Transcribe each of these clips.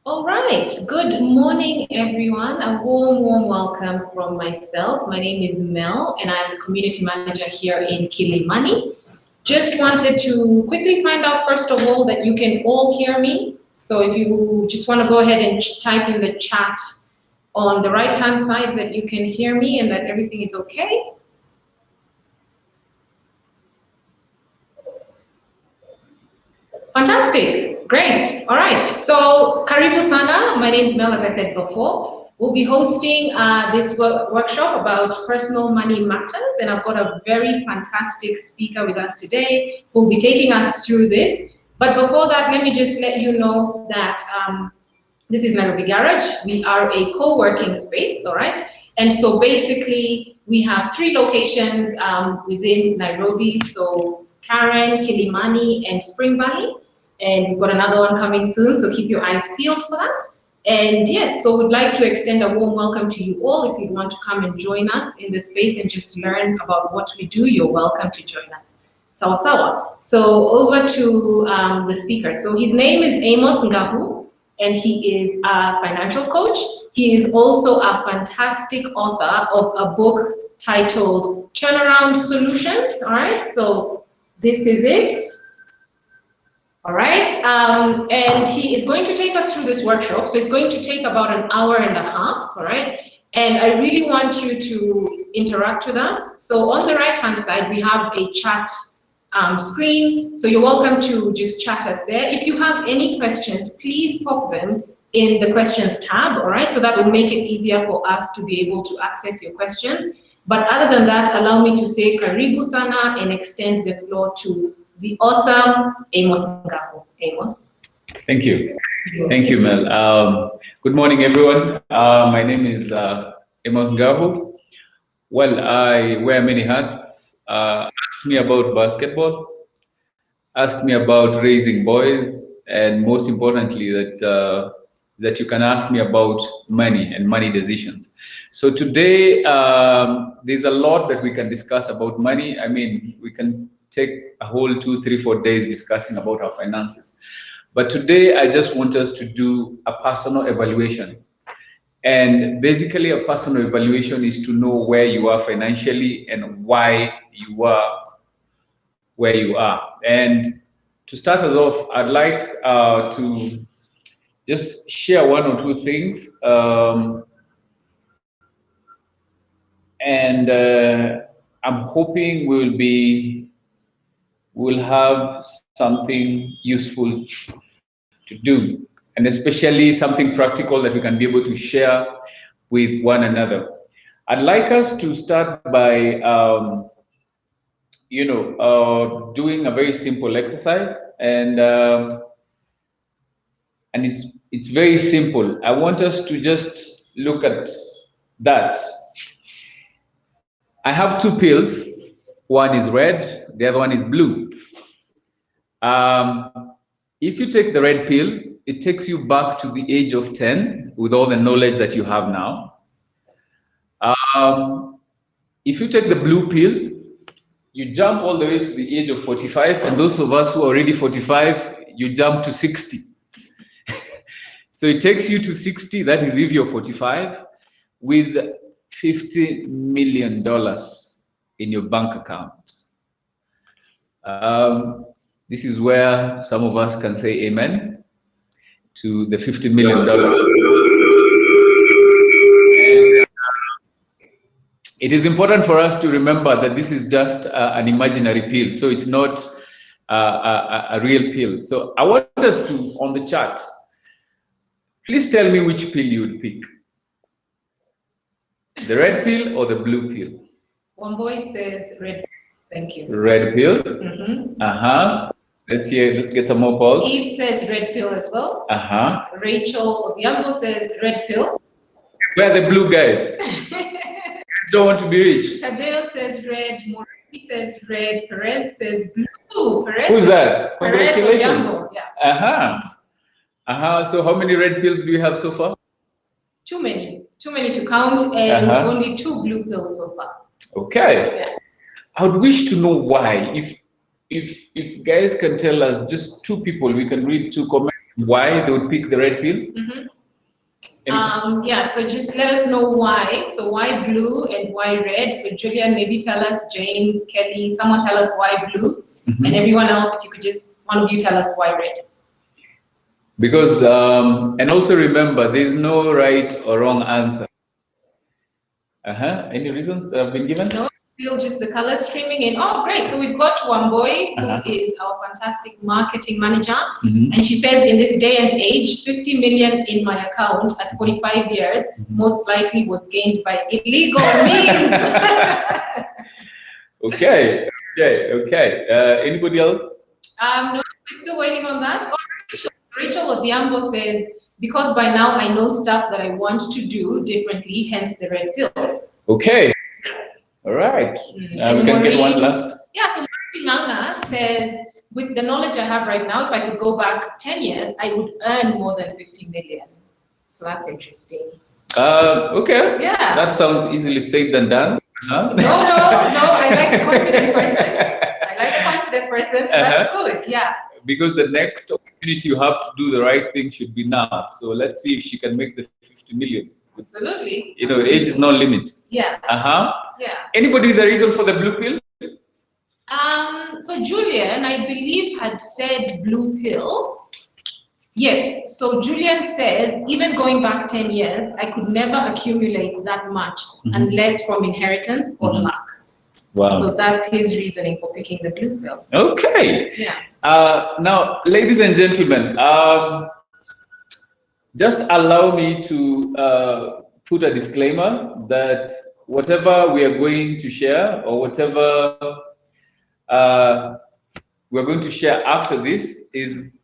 All right. Good morning, everyone. A warm welcome from myself. My name is Mel, and I'm community manager here in Kilimani. Just wanted to quickly find out, first of all, that you can all hear me. So if you just want to go ahead and type in the chat on the right-hand side that you can hear me and that everything is okay. Fantastic, great, all right. So Karibu Sana, my name is Mel, as I said before. We'll be hosting this workshop about personal money matters, and I've got a very fantastic speaker with us today who'll be taking us through this. But before that, let me just let you know that this is Nairobi Garage. We are a co-working space, all right? And so basically, we have 3 locations within Nairobi. So Karen, Kilimani, and Spring Valley. And we've got another one coming soon, so keep your eyes peeled for that. And yes, so we'd like to extend a warm welcome to you all. If you want to come and join us in the space and just learn about what we do, you're welcome to join us. Sawa sawa. So over to the speaker. So his name is Amos Ngahu, and he is a financial coach. He is also a fantastic author of a book titled Turnaround Solutions, all right? So this is it. All right, and he is going to take us through this workshop. So it's going to take about an hour and a half, all right? And I really want you to interact with us. So on the right-hand side, we have a chat screen. So you're welcome to just chat us there. If you have any questions, please pop them in the questions tab, all right? So that will make it easier for us to be able to access your questions. But other than that, allow me to say Karibu Sana and extend the floor to the awesome Amos Ngahu. Amos. Thank you. Thank you, Mel. Good morning, everyone. My name is Amos Ngahu. Well, I wear many hats. Ask me about basketball. Ask me about raising boys. And most importantly, that you can ask me about money and money decisions. So today, there's a lot that we can discuss about money. I mean, we can take a whole 2, 3, 4 days discussing about our finances. But today, I just want us to do a personal evaluation. And basically, a personal evaluation is to know where you are financially and why you are where you are. And to start us off, I'd like to just share 1 or 2 things. I'm hoping we'll have something useful to do, and especially something practical that we can be able to share with one another. I'd like us to start by, doing a very simple exercise, and it's very simple. I want us to just look at that. I have 2 pills. One is red, the other one is blue. If you take the red pill, it takes you back to the age of 10 with all the knowledge that you have now. If you take the blue pill, you jump all the way to the age of 45, and those of us who are already 45, you jump to 60. So it takes you to 60, that is if you're 45, with $50 million in your bank account. This is where some of us can say amen to the $50 million. And it is important for us to remember that this is just an imaginary pill, so it's not a real pill. So I want us to, on the chart, please tell me which pill you would pick. The red pill or the blue pill? One boy says red. Thank you. Red pill. Mm-hmm. Let's get some more calls. Eve says red pill as well. Rachel Obiambo says red pill. Where are the blue guys? Don't want to be rich. Tadeo says red. Moriki says red. Perez says blue. Perez. Who's that? Congratulations. Obiambo. Yeah. So how many red pills do you have so far? Too many to count, and only 2 blue pills so far. Okay. Yeah. I would wish to know why. If guys can tell us, just 2 people, we can read 2 comments. why they would pick the red pill. Yeah, so just let us know why. So why blue and why red? So Julian, maybe tell us, James, Kelly, someone tell us why blue, and everyone else, if you could just, one of you tell us why red. Because, and also remember, there's no right or wrong answer. Any reasons that have been given? No, still just the color streaming in. Oh, great. So we've got one boy who is our fantastic marketing manager. And she says, in this day and age, 50 million in my account at 45 years, most likely was gained by illegal means. Okay. Anybody else? No, we're still waiting on that. Oh, Rachel Odhiambo says, because by now I know stuff that I want to do differently, hence the red pill. Okay. All right. We can get one last. Yeah, so Nganga says, with the knowledge I have right now, if I could go back 10 years, I would earn more than 50 million. So that's interesting. Okay. Yeah. That sounds easily said than done. No, I like a confident person. So that's good, yeah. Because the next opportunity you have to do the right thing should be now. So let's see if she can make the 50 million. Absolutely. You know, age is no limit. Yeah. Yeah. Anybody the reason for the blue pill? So Julian, I believe, had said blue pill. Yes. So Julian says, even going back 10 years, I could never accumulate that much unless from inheritance or luck. Wow. So that's his reasoning for picking the blue pill. Okay. Yeah. Now, ladies and gentlemen, just allow me to put a disclaimer that whatever we are going to share or whatever we're going to share after this is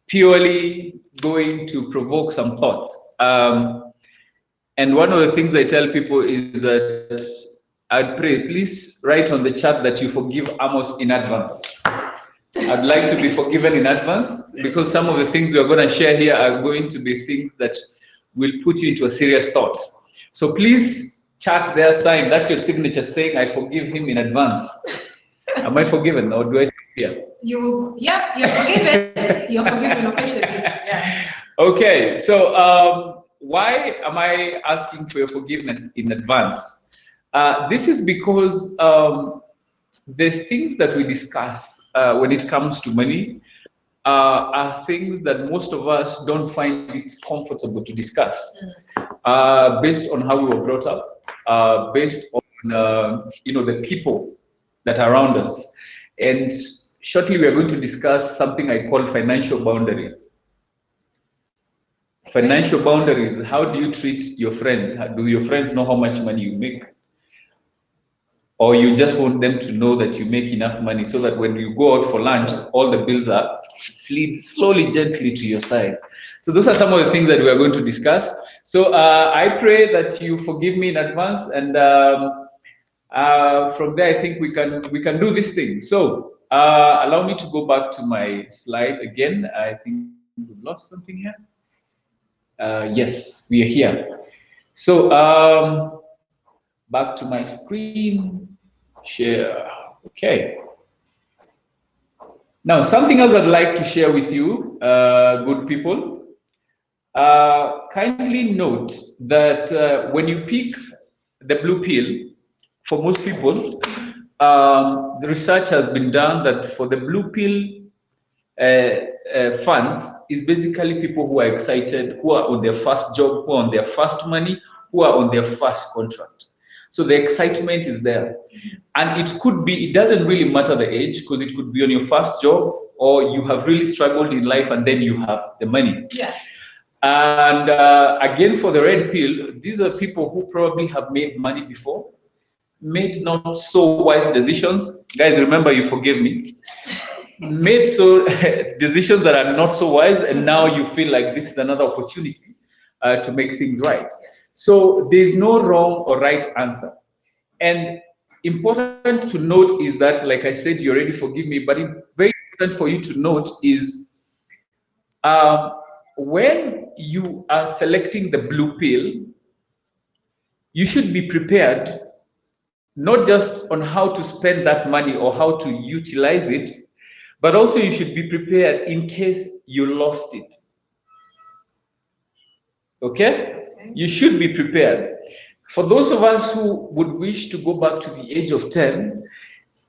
purely going to provoke some thoughts. And one of the things I tell people is that I'd pray, please write on the chat that you forgive Amos in advance. I'd like to be forgiven in advance because some of the things we're going to share here are going to be things that will put you into a serious thought. So please chat their sign. That's your signature saying, I forgive him in advance. Am I forgiven or do I say here? You're forgiven. You're forgiven officially. Yeah. Okay, so why am I asking for your forgiveness in advance? This is because the things that we discuss when it comes to money are things that most of us don't find it comfortable to discuss, based on how we were brought up, based on the people that are around us. And shortly we are going to discuss something I call financial boundaries. Financial boundaries. How do you treat your friends? Do your friends know how much money you make? Or you just want them to know that you make enough money so that when you go out for lunch, all the bills are slid slowly, gently to your side. So those are some of the things that we are going to discuss. So I pray that you forgive me in advance, and from there I think we can do this thing. So allow me to go back to my slide again. I think we've lost something here. Yes, we are here. So back to my screen. Share. Okay. Now, something else I'd like to share with you, good people. Kindly note that when you pick the blue pill, for most people, the research has been done that for the blue pill funds is basically people who are excited, who are on their first job, who are on their first money, who are on their first contract. So the excitement is there. And it doesn't really matter the age, because it could be on your first job or you have really struggled in life and then you have the money. Yeah. And again, for the red pill, these are people who probably have made money before, made not so wise decisions. Guys, remember, you forgive me. Made decisions that are not so wise, and now you feel like this is another opportunity to make things right. So there's no wrong or right answer. And important to note is that, like I said, you already forgive me, but very important for you to note is when you are selecting the blue pill, you should be prepared not just on how to spend that money or how to utilize it, but also you should be prepared in case you lost it. Okay? You should be prepared. For those of us who would wish to go back to the age of 10,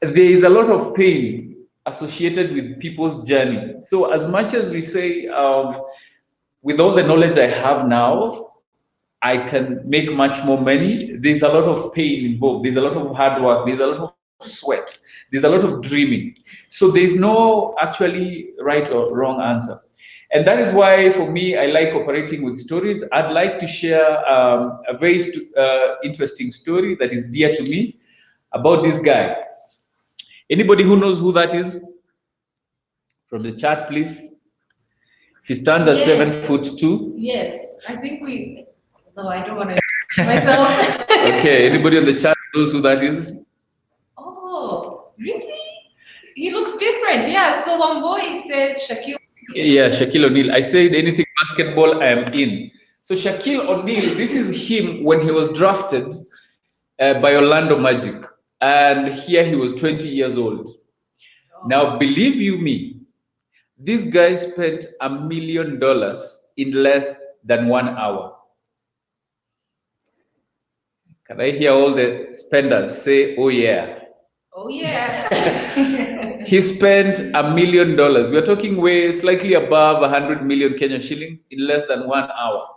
there is a lot of pain associated with people's journey. So, as much as we say, with all the knowledge I have now, I can make much more money, there's a lot of pain involved, there's a lot of hard work, there's a lot of sweat, there's a lot of dreaming. So, there's no actually right or wrong answer. And that is why, for me, I like operating with stories. I'd like to share a very interesting story that is dear to me about this guy. Anybody who knows who that is? From the chat, please. He stands at 7'2". Yes, I think we. No, I don't want to myself. Okay, anybody on the chat knows who that is? Oh, really? He looks different. Yeah. So one boy says Shaquille. Yeah, Shaquille O'Neal. I said anything basketball, I am in. So Shaquille O'Neal, this is him when he was drafted by Orlando Magic, and here he was 20 years old. Oh. Now, believe you me, this guy spent $1 million in less than 1 hour. Can I hear all the spenders say, oh yeah? Oh yeah. He spent $1 million. We're talking way slightly above 100 million Kenyan shillings in less than 1 hour.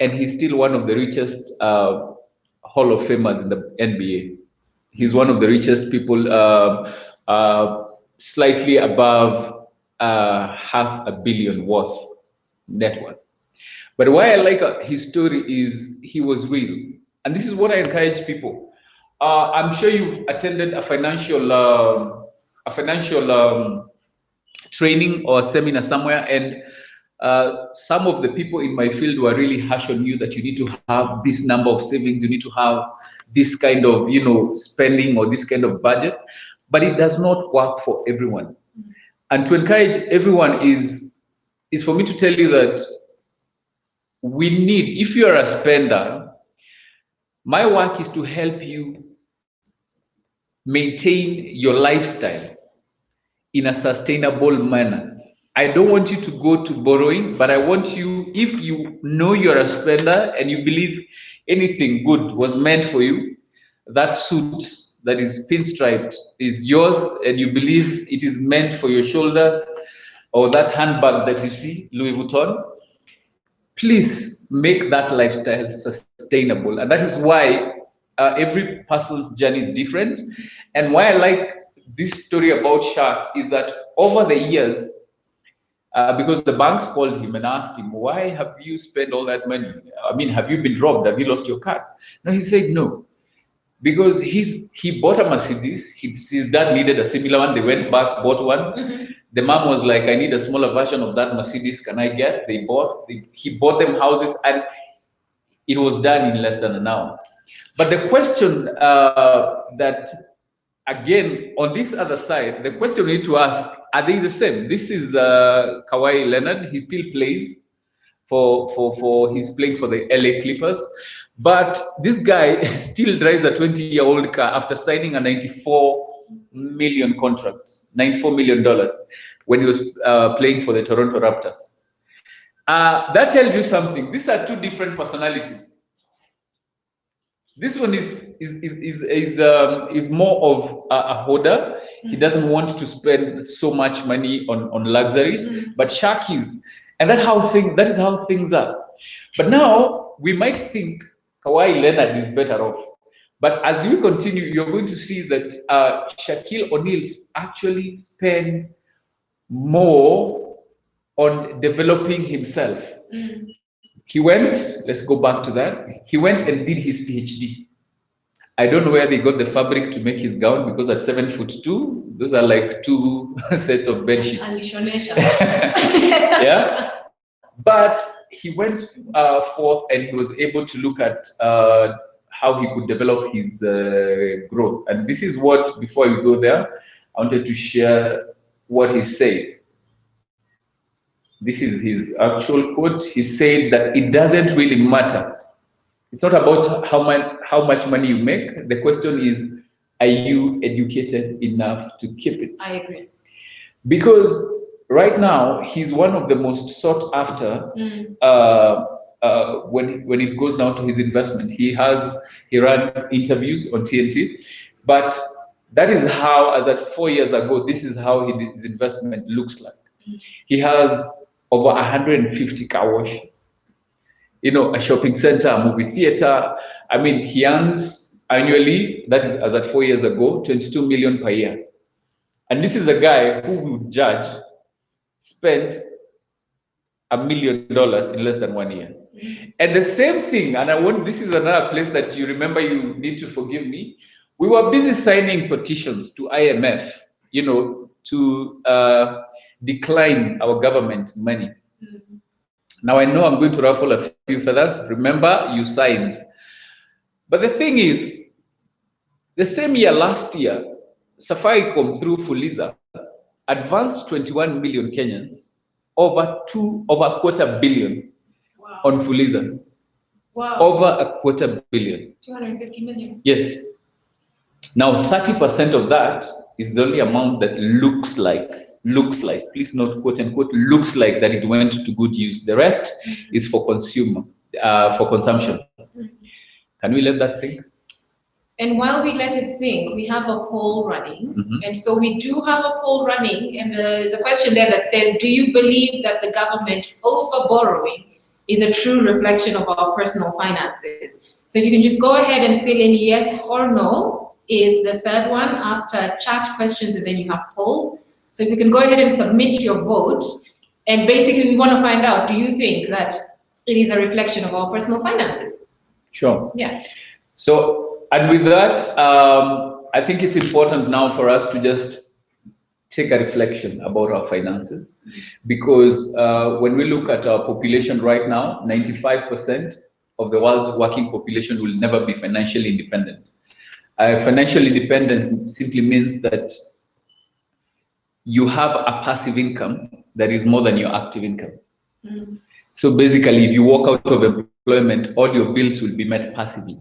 And he's still one of the richest Hall of Famers in the NBA. He's one of the richest people, slightly above $500 million worth net worth. But why I like his story is he was real. And this is what I encourage people. I'm sure you've attended a financial training or seminar somewhere, and some of the people in my field were really harsh on you that you need to have this number of savings, you need to have this kind of, spending or this kind of budget, but it does not work for everyone. And to encourage everyone is for me to tell you that we need, if you're a spender, my work is to help you maintain your lifestyle in a sustainable manner. I don't want you to go to borrowing, but I want you, if you know you're a spender and you believe anything good was meant for you, that suit that is pinstriped is yours, and you believe it is meant for your shoulders, or that handbag that you see, Louis Vuitton, please make that lifestyle sustainable. And that is why every person's journey is different. And why I like this story about Shaq is that over the years, because the banks called him and asked him, why have you spent all that money? I mean, have you been robbed? Have you lost your car? No, he said no. Because he bought a Mercedes. His dad needed a similar one. They went back, bought one. Mm-hmm. The mom was like, I need a smaller version of that Mercedes. Can I get? He bought them houses, and it was done in less than an hour. But the question that, again, on this other side, the question we need to ask, are they the same? This is Kawhi Leonard. He still plays he's playing for the LA Clippers. But this guy still drives a 20-year-old car after signing a $94 million contract, $94 million, when he was playing for the Toronto Raptors. That tells you something. These are two different personalities. This one is more of a hoarder. He doesn't want to spend so much money on luxuries, but Shaq is, and that is how things are. But now we might think Kawhi Leonard is better off. But as we continue, you're going to see that Shaquille O'Neal actually spent more on developing himself. He went, let's go back to that. He went and did his PhD. I don't know where they got the fabric to make his gown, because at 7'2", those are like 2 sets of bed sheets. Yeah. But he went forth and he was able to look at how he could develop his growth. And this is what, before we go there, I wanted to share what he said. This is his actual quote. He said that it doesn't really matter. It's not about how much money you make. The question is, are you educated enough to keep it? I agree. Because right now, he's one of the most sought after when it goes down to his investment. He runs interviews on TNT, but that is how, as at 4 years ago, this is how his investment looks like. He has over 150 car washes, a shopping center, a movie theater. I mean, he earns annually, that is as at 4 years ago, 22 million per year. And this is a guy who would judge spent $1 million in less than 1 year. And the same thing, and this is another place that you remember, you need to forgive me. We were busy signing petitions to IMF, to decline our government money. Now I know I'm going to ruffle a few feathers. Remember, you signed. But the thing is, the same year last year, Safaricom through Fuliza advanced 21 million Kenyans over a quarter billion on Fuliza. Wow. Over a quarter billion. 250 million. Yes. Now 30% of that is the only amount that looks like, please note, quote unquote, looks like that it went to good use. The rest is for consumption. Can we let that sink? And while we let it sink, we have a poll running. And so we do have a poll running, and there's a question there that says, do you believe that the government over-borrowing is a true reflection of our personal finances? So if you can just go ahead and fill in yes or no is the third one after chat questions, and then you have polls. So if you can go ahead and submit your vote, and basically we want to find out, do you think that it is a reflection of our personal finances? Sure. Yeah. So, and with that, I think it's important now for us to just take a reflection about our finances, because when we look at our population right now, 95% of the world's working population will never be financially independent. Financial independence simply means that you have a passive income that is more than your active income. So basically, if you walk out of employment, all your bills will be met passively.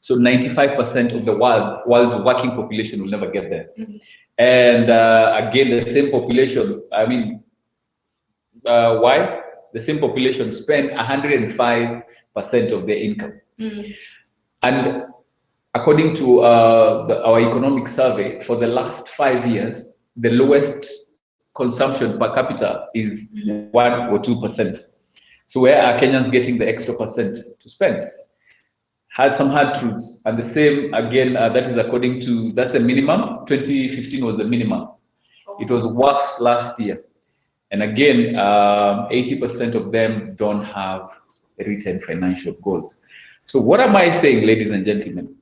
So 95% of the world's working population will never get there. And again, the same population, I mean, why? The same population spend 105% of their income. And according to our economic survey, for the last 5 years, the lowest consumption per capita is 1 or 2%. So where are Kenyans getting the extra percent to spend? Had some hard truths, and the same again, that is according to, that's the minimum. 2015 was the minimum. It was worse last year. And again, 80% of them don't have written financial goals. So what am I saying, ladies and gentlemen?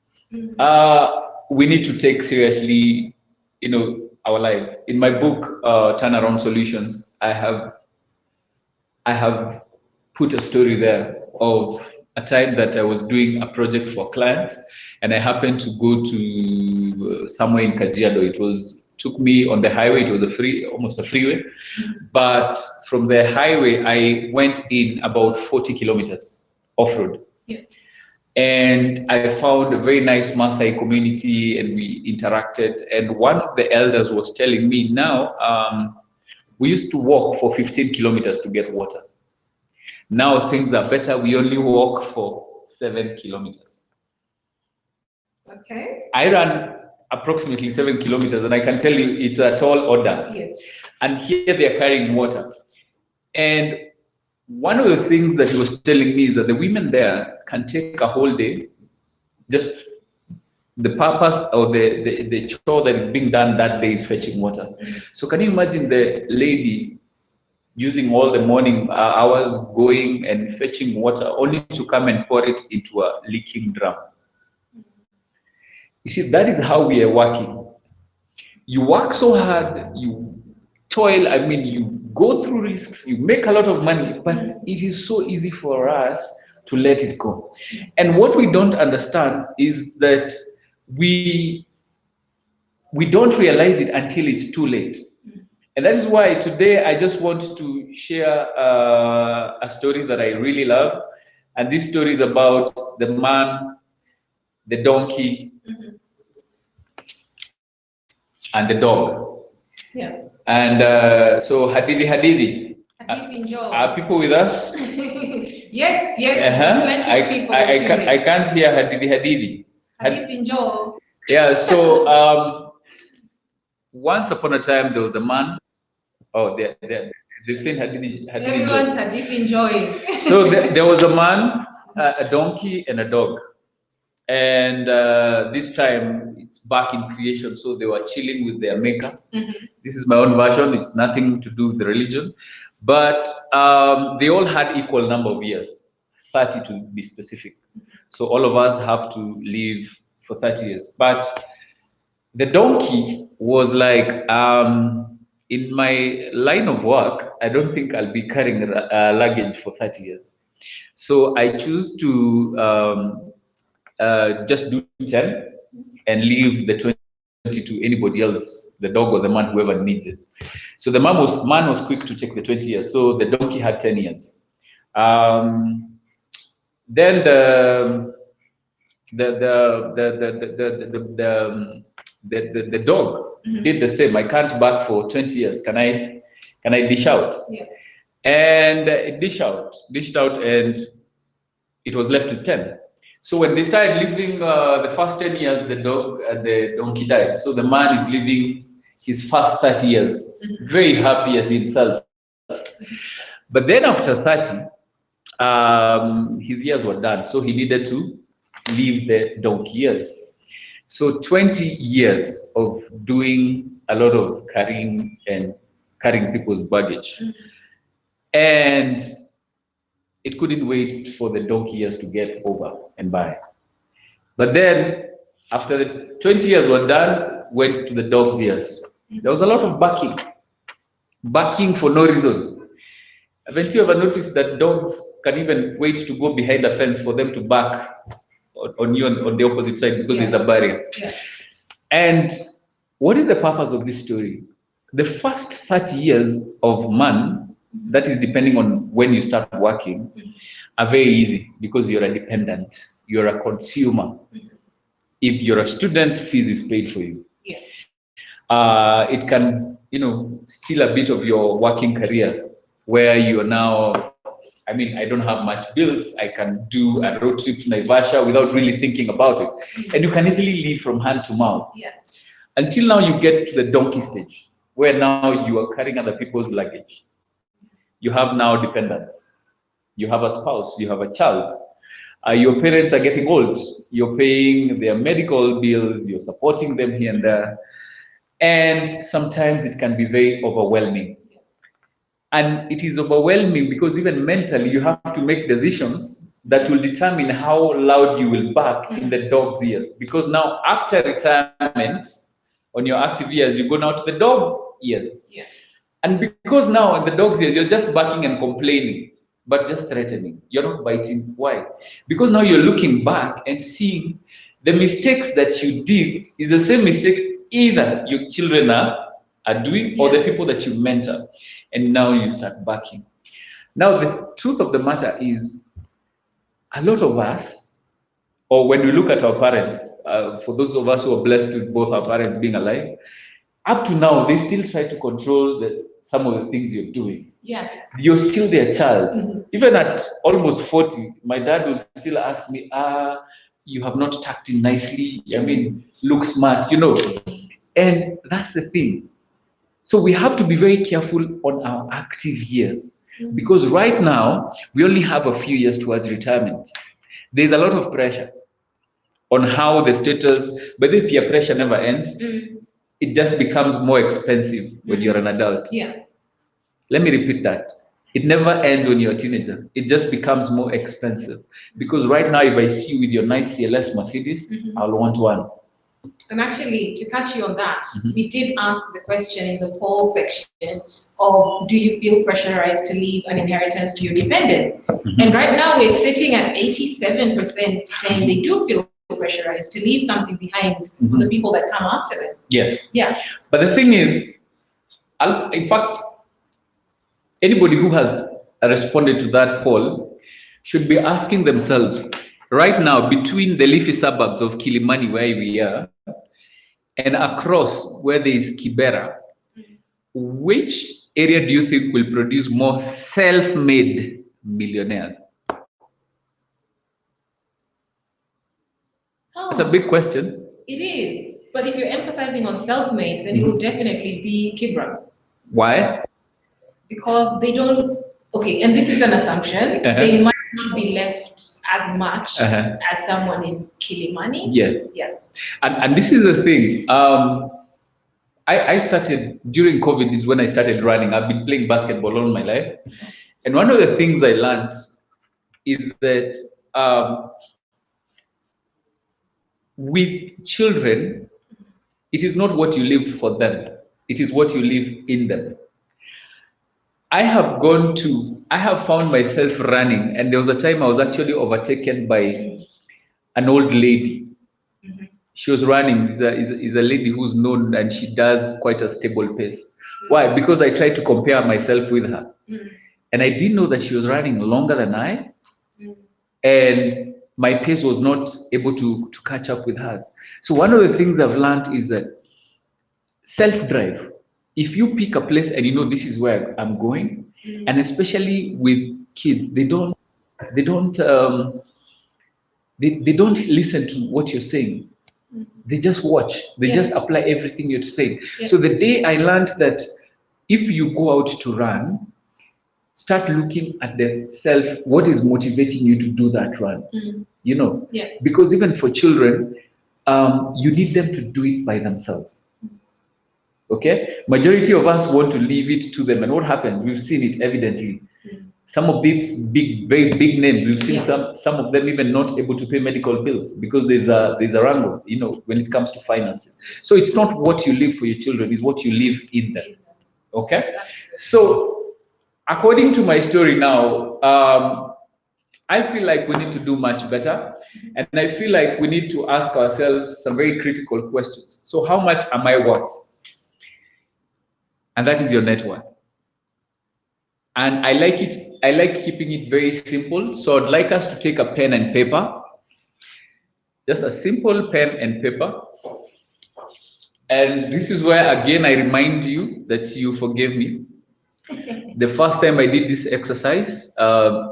We need to take seriously, our lives. In my book, Turnaround Solutions, I have put a story there of a time that I was doing a project for a client, and I happened to go to somewhere in Kajiado. Took me on the highway. It was almost a freeway, but from the highway, I went in about 40 kilometers off-road. Yeah. And I found a very nice Maasai community, and we interacted. And one of the elders was telling me, now, we used to walk for 15 kilometers to get water. Now things are better. We only walk for 7 kilometers. Okay. I ran approximately 7 kilometers, and I can tell you it's a tall order. Yes. And here they are carrying water. And one of the things that he was telling me is that the women there can take a whole day, just the purpose or the chore that is being done that day is fetching water. So can you imagine the lady using all the morning hours going and fetching water only to come and pour it into a leaking drum? You see, that is how we are working. You work so hard, you toil, I mean, you go through risks, you make a lot of money, but it is so easy for us to let it go. And what we don't understand is that we don't realize it until it's too late. And that is why today I just want to share a story that I really love. And this story is about the man, the donkey, and the dog. Yeah. And so Hadithi. Hadithi Njoo. Are people with us? Yes, plenty of people. I can't hear Hadithi. Hadithi Njoo. Yeah, so once upon a time there was a man. Oh, they've seen Hadithi Everyone's Njoo. Hadithi enjoying. So there was a man, a donkey, and a dog. And this time it's back in creation, so they were chilling with their maker. This is my own version, it's nothing to do with the religion, but they all had equal number of years, 30 to be specific. So all of us have to live for 30 years. But the donkey was like, in my line of work, I don't think I'll be carrying luggage for 30 years. So I choose to just do 10 and leave the 20 to anybody else, the dog or the man, whoever needs it. So the man was quick to take the 20 years. So the donkey had 10 years. Then the dog did the same. I can't back for 20 years. Can I dish out? Yeah. And it dished out, and it was left with 10. So when they started living the first 10 years, the donkey died. So the man is living his first 30 years, very happy as himself. But then after 30, his years were done. So he needed to leave the donkey years. So 20 years of doing a lot of carrying people's baggage. And it couldn't wait for the donkey years to get over and by. But then, after the 20 years were done, went to the dog's years. There was a lot of barking for no reason. Haven't you ever noticed that dogs can even wait to go behind a fence for them to bark on you on the opposite side because there's a barrier? Yeah. And what is the purpose of this story? The first 30 years of man, that is depending on when you start working, are very easy because you're a dependent, you're a consumer. If you're a student, fees is paid for you. Yes. It can, steal a bit of your working career where you are now, I don't have much bills. I can do a road trip to Naivasha without really thinking about it. And you can easily live from hand to mouth. Yeah. Until now you get to the donkey stage where now you are carrying other people's luggage. You have now dependents. You have a spouse, you have a child. Your parents are getting old. You're paying their medical bills, you're supporting them here and there. And sometimes it can be very overwhelming. And it is overwhelming because even mentally you have to make decisions that will determine how loud you will bark in the dog's ears. Because now after retirement, on your active years, you go now to the dog ears. Yeah. And because now in the dog's ears, you're just barking and complaining, but just threatening. You're not biting. Why? Because now you're looking back and seeing the mistakes that you did is the same mistakes either your children are doing or the people that you mentor. And now you start barking. Now, the truth of the matter is a lot of us, or when we look at our parents, for those of us who are blessed with both our parents being alive, up to now, they still try to control some of the things you're doing. Yeah. You're still their child. Even at almost 40, my dad will still ask me, you have not tucked in nicely. Look smart, And that's the thing. So we have to be very careful on our active years. Because right now, we only have a few years towards retirement. There's a lot of pressure on how the status, but the peer pressure never ends. It just becomes more expensive when you're an adult. Yeah. Let me repeat that. It never ends when you're a teenager. It just becomes more expensive. Because right now, if I see you with your nice CLS Mercedes, I'll want one. And actually, to catch you on that, we did ask the question in the poll section of, do you feel pressurized to leave an inheritance to your dependents? And right now, we're sitting at 87% saying they do feel pressurized to leave something behind for the people that come after them. Yes. Yeah. But the thing is, in fact, anybody who has responded to that poll should be asking themselves, right now, between the leafy suburbs of Kilimani, where we are, and across where there is Kibera, which area do you think will produce more self-made millionaires? That's a big question. It is. But if you're emphasizing on self-made, then it will definitely be Kibra. Why? Because they don't, okay, and this is an assumption, they might not be left as much as someone in Kilimani. Yeah. And this is the thing. I started, during COVID is when I started running. I've been playing basketball all my life. And one of the things I learned is that with children, it is not what you live for them, it is what you live in them. I have found myself running, and there was a time I was actually overtaken by an old lady. She was running, is a lady who's known, and she does quite a stable pace. Why? Because I tried to compare myself with her. And I didn't know that she was running longer than I. And my pace was not able to catch up with hers. So one of the things I've learned is that self-drive. If you pick a place and you know this is where I'm going, and especially with kids, they don't listen to what you're saying. They just watch. They just apply everything you're saying. So the day I learned that if you go out to run, start looking at the self, what is motivating you to do that run? You know, because even for children, you need them to do it by themselves. Okay, majority of us want to leave it to them, and what happens? We've seen it evidently. Some of these very big names, we've seen some of them even not able to pay medical bills because there's a wrangle, you know, when it comes to finances. So it's not what you live for your children, it's what you live in them. Okay, so according to my story now, I feel like we need to do much better, and I feel like we need to ask ourselves some very critical questions. So how much am I worth? And that is your net worth. And I like keeping it very simple. So I'd like us to take a pen and paper, just a simple pen and paper. And this is where, again, I remind you that you forgave me. The first time I did this exercise,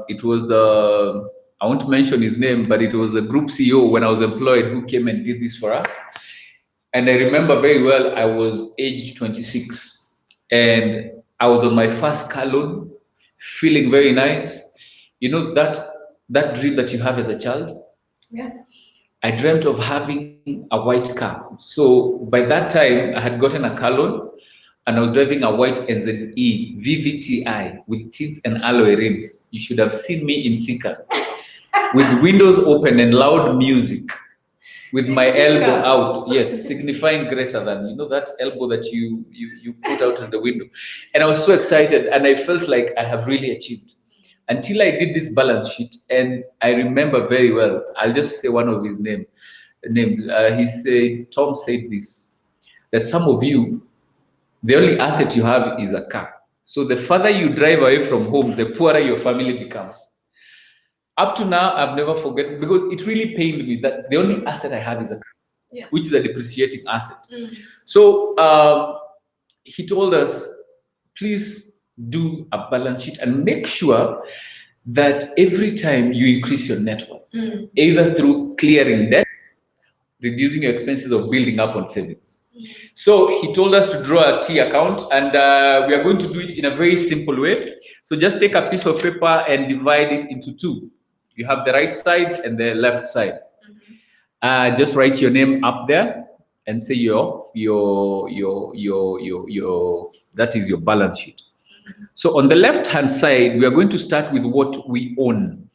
it was, I won't mention his name, but it was a group CEO when I was employed who came and did this for us. And I remember very well, I was age 26. And I was on my first car loan, feeling very nice. You know, that dream that you have as a child? Yeah. I dreamt of having a white car. So by that time, I had gotten a car loan, and I was driving a white NZE VVTi with tints and alloy rims. You should have seen me in Thika, with windows open and loud music, with my elbow out, yes, signifying greater than, you know, that elbow that you put out of the window. And I was so excited, and I felt like I have really achieved. Until I did this balance sheet, and I remember very well, I'll just say one of his name. He said, Tom said this, that some of you, the only asset you have is a car. So the further you drive away from home, the poorer your family becomes. Up to now, I've never forgotten, because it really pained me that the only asset I have is a car, which is a depreciating asset. So he told us, please do a balance sheet and make sure that every time you increase your net worth, either through clearing debt, reducing your expenses, of building up on savings. So he told us to draw a T account, and we are going to do it in a very simple way. So just take a piece of paper and divide it into two. You have the right side and the left side. Just write your name up there and say that is your balance sheet. So on the left-hand side, we are going to start with what we own.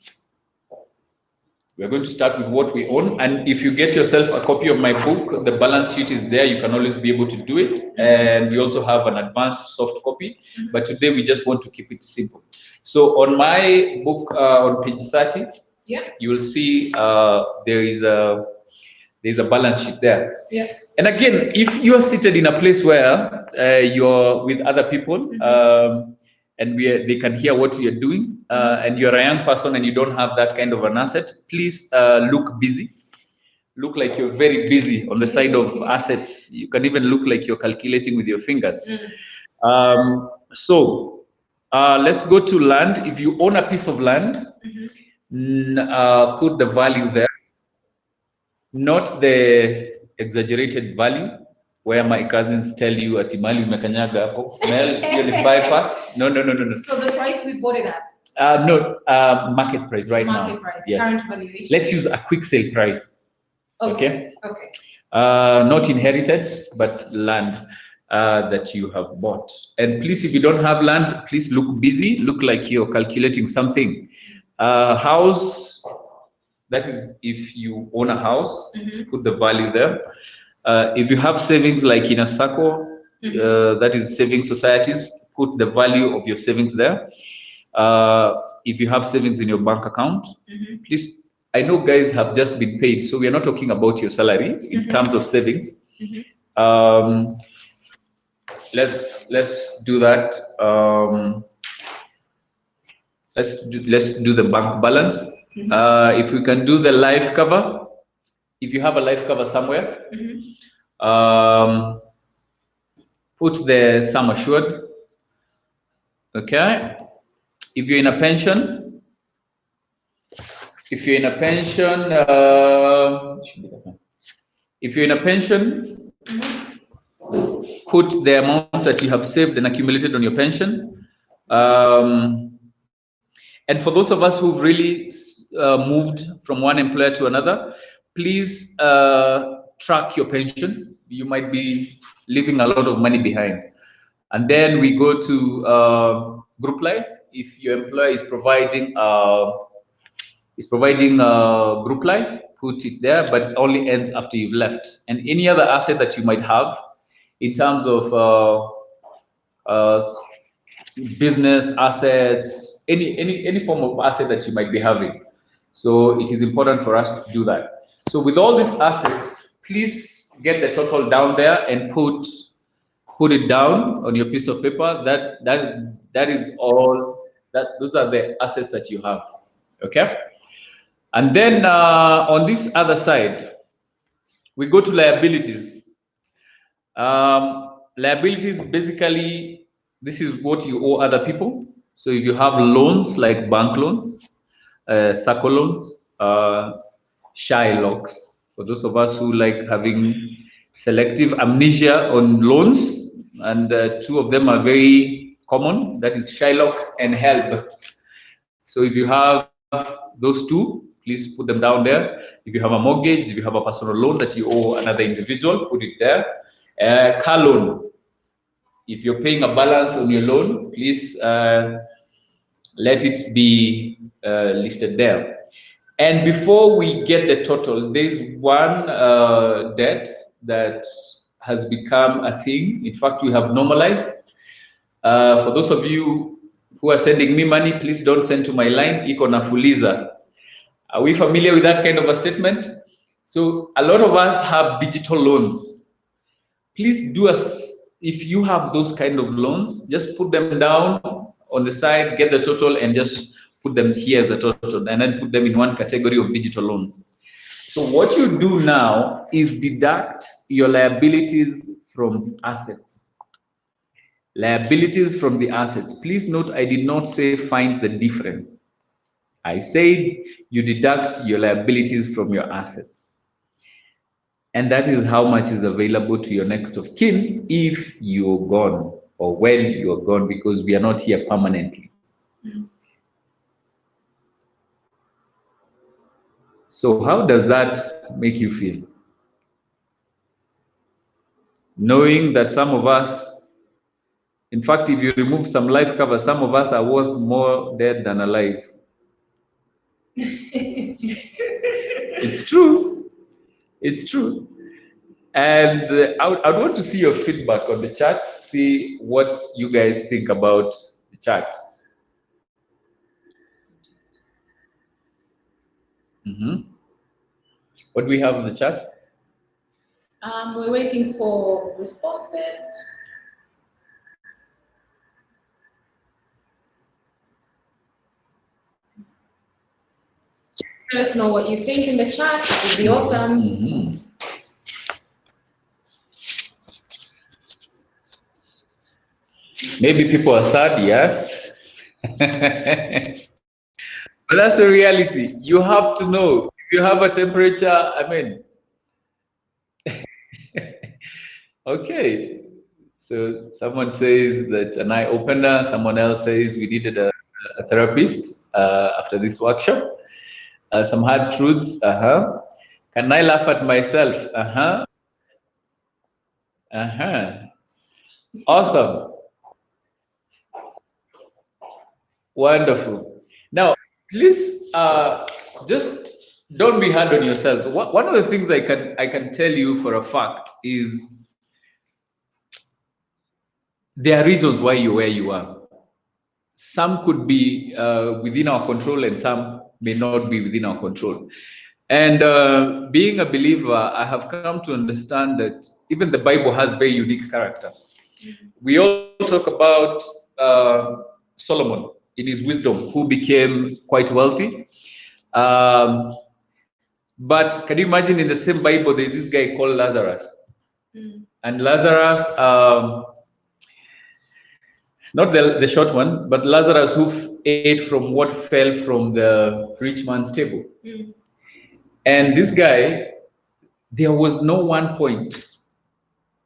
We're going to start with what we own. And if you get yourself a copy of my book, the balance sheet is there. You can always be able to do it. And we also have an advanced soft copy. But today we just want to keep it simple. So on my book, on page 30, you will see there's a balance sheet there. And again, if you are seated in a place where you're with other people, and they can hear what you're doing, and you're a young person and you don't have that kind of an asset, please look busy. Look like you're very busy on the side of assets. You can even look like you're calculating with your fingers. So let's go to land. If you own a piece of land, put the value there, not the exaggerated value where my cousins tell you ati mali umekanyaga hapo. Mel, hiyo ni bypass. No. So the price we bought it at? No, market price right now. Market price, yeah. current valuation. Let's use a quick sale price. Okay. Not inherited, but land that you have bought. And please, if you don't have land, please look busy, look like you're calculating something. House, that is if you own a house, put the value there. If you have savings like in a SACCO, that is saving societies, put the value of your savings there. If you have savings in your bank account, please, I know guys have just been paid, so we are not talking about your salary in terms of savings. Let's do that. Let's do the bank balance. If we can do the life cover, if you have a life cover somewhere, put the sum assured. Okay. If you're in a pension, if you're in a pension, put the amount that you have saved and accumulated on your pension. And for those of us who've really moved from one employer to another, please track your pension. You might be leaving a lot of money behind. And then we go to group life. If your employer is providing group life, put it there, but it only ends after you've left. And any other asset that you might have in terms of business assets, any form of asset that you might be having. So it is important for us to do that. So with all these assets, please get the total down there and put it down on your piece of paper. That is all. Those are the assets that you have. Okay. And then on this other side, we go to liabilities. Liabilities, basically, this is what you owe other people. So if you have loans like bank loans, SACCO loans, shy locks, for those of us who like having selective amnesia on loans, and two of them are very common, that is shy locks and HELB. So if you have those two, please put them down there. If you have a mortgage, if you have a personal loan that you owe another individual, put it there. Car loan, if you're paying a balance on your loan, please let it be listed there. And before we get the total, there's one debt that has become a thing. In fact, we have normalized. For those of you who are sending me money, please don't send to my line, iko na fuliza. Are we familiar with that kind of a statement? So a lot of us have digital loans. Please do if you have those kind of loans, just put them down on the side, get the total, and just put them here as a total, and then put them in one category of digital loans. So what you do now is deduct your liabilities from assets. Liabilities from the assets. Please note, I did not say find the difference. I said you deduct your liabilities from your assets. And that is how much is available to your next of kin if you're gone or when you're gone, because we are not here permanently. So how does that make you feel? Knowing that some of us, in fact, if you remove some life cover, some of us are worth more dead than alive. It's true. It's true. And I would want to see your feedback on the charts, see what you guys think about the charts. What do we have on the chart? We're waiting for responses. Let us know what you think in the chat. It would be awesome. Maybe people are sad, yes. But that's the reality. You have to know. If you have a temperature, I mean, okay. So someone says that's an eye opener. Someone else says we needed a therapist after this workshop. Some hard truths. Can I laugh at myself? Awesome. Wonderful. Now, please just don't be hard on yourself. One of the things I can tell you for a fact is there are reasons why you're where you are. Some could be within our control, and some may not be within our control. And being a believer, I have come to understand that even the Bible has very unique characters. We all talk about Solomon in his wisdom, who became quite wealthy. But can you imagine in the same Bible, there's this guy called Lazarus. And Lazarus, not the short one, but Lazarus who ate from what fell from the rich man's table. And this guy, there was no one point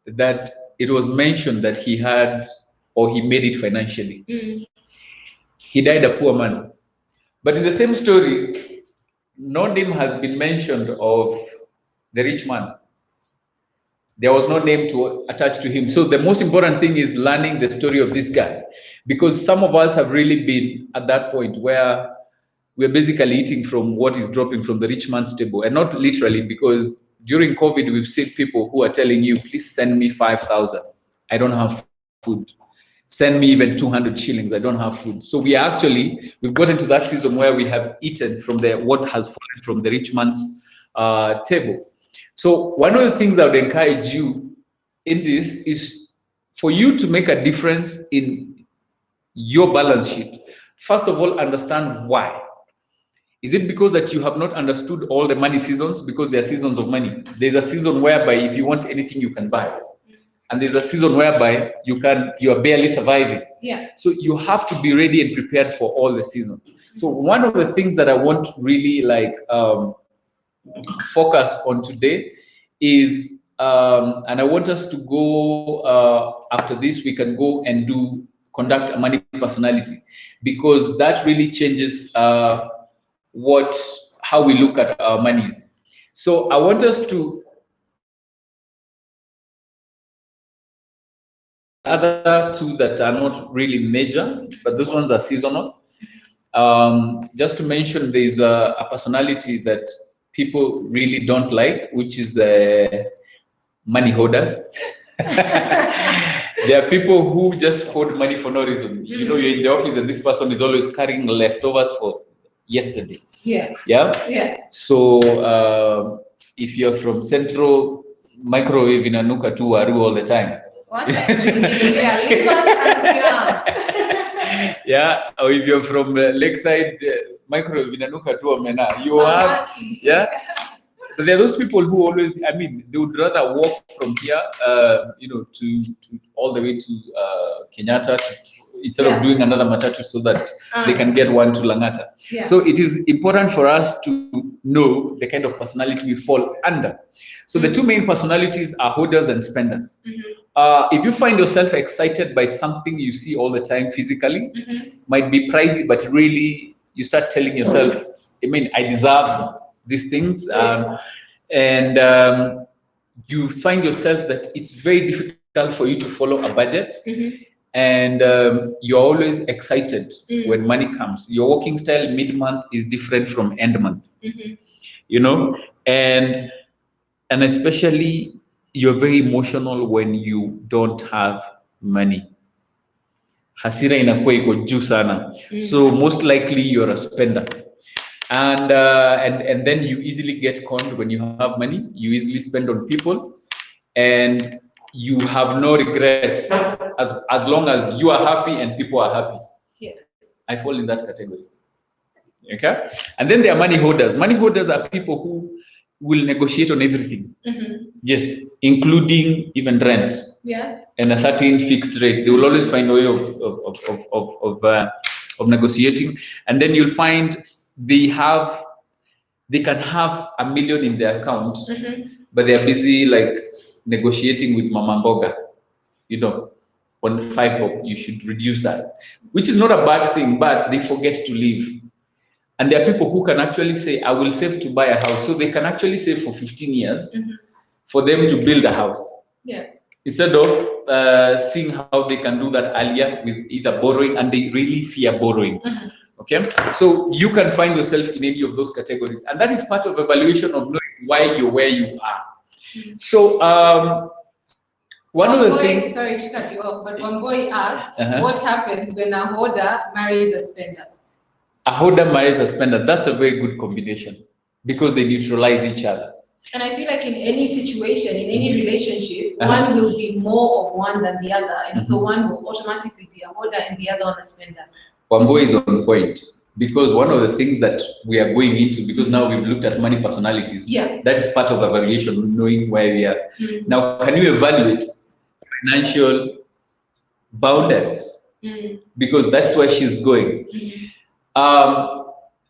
that it was mentioned that he had or he made it financially. He died a poor man. But in the same story, no name has been mentioned of the rich man. There was no name to attach to him. So the most important thing is learning the story of this guy, because some of us have really been at that point where we're basically eating from what is dropping from the rich man's table, and not literally, because during COVID, we've seen people who are telling you, please send me 5,000. I don't have food. Send me even 200 shillings. I don't have food. So we've got into that season where we have eaten from what has fallen from the rich man's table. So one of the things I would encourage you in this is for you to make a difference in your balance sheet. First of all, understand why. Is it because that you have not understood all the money seasons? Because there are seasons of money. There's a season whereby if you want anything, you can buy. And there's a season whereby you are barely surviving. Yeah. So you have to be ready and prepared for all the seasons. So one of the things that I want to really focus on today is, and I want us to go after this, we can go and conduct a money personality, because that really changes how we look at our monies. So I want us to other two that are not really major, but those ones are seasonal. Just to mention, there's a personality that people really don't like, which is the money hoarders. There are people who just hoard money for no reason. You know, you're in the office and this person is always carrying leftovers for yesterday. Yeah. So if you're from Central, microwave in Anuka to Aru all the time. What? Yeah, or if you're from Lakeside, microwave in Anuka to Amena, you have, But there are those people who always, I mean, they would rather walk from here, to all the way to Kenyatta instead of doing another matatu so that they can get one to Langata. Yeah. So it is important for us to know the kind of personality we fall under. So the two main personalities are hoarders and spenders. If you find yourself excited by something you see all the time physically, might be pricey, but really you start telling yourself, I mean, I deserve these things, and you find yourself that it's very difficult for you to follow a budget, and you're always excited when money comes. Your working style mid-month is different from end month, and especially you're very emotional when you don't have money. Hasira inakuwa iko juu sana. So most likely you're a spender. And then you easily get conned when you have money. You easily spend on people, and you have no regrets as long as you are happy and people are happy. Yes. I fall in that category. Okay. And then there are money hoarders. Money hoarders are people who will negotiate on everything. Yes, including even rent. Yeah. And a certain fixed rate. They will always find a way of negotiating. And then you'll find they can have $1 million in their account, but they are busy like negotiating with Mama Mboga, on 5 bob, you should reduce that, which is not a bad thing, but they forget to live. And there are people who can actually say, I will save to buy a house. So they can actually save for 15 years for them to build a house. Yeah. Instead of seeing how they can do that earlier with either borrowing, and they really fear borrowing. Okay, so you can find yourself in any of those categories, and that is part of evaluation of knowing why you're where you are. So one of the things. Sorry to cut you off, but one boy asked, what happens when a hoarder marries a spender? A hoarder marries a spender. That's a very good combination because they neutralize each other. And I feel like in any situation, in any relationship, one will be more of one than the other. And so one will automatically be a hoarder and the other on a spender. Wambo is on point because one of the things that we are going into, because now we've looked at money personalities, that is part of evaluation, knowing where we are. Now, can you evaluate financial boundaries? Because that's where she's going.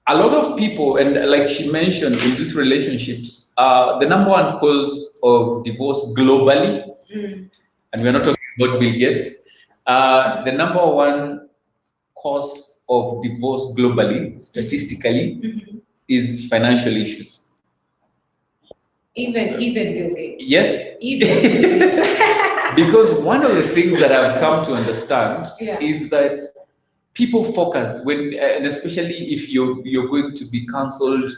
A lot of people, and like she mentioned, in these relationships, the number one cause of divorce globally, and we're not talking about Bill Gates, the number one cause of divorce globally, statistically, is financial issues. Even Bill Gates. Yeah. Even. Because one of the things that I've come to understand is that people focus when, and especially if you're going to be counseled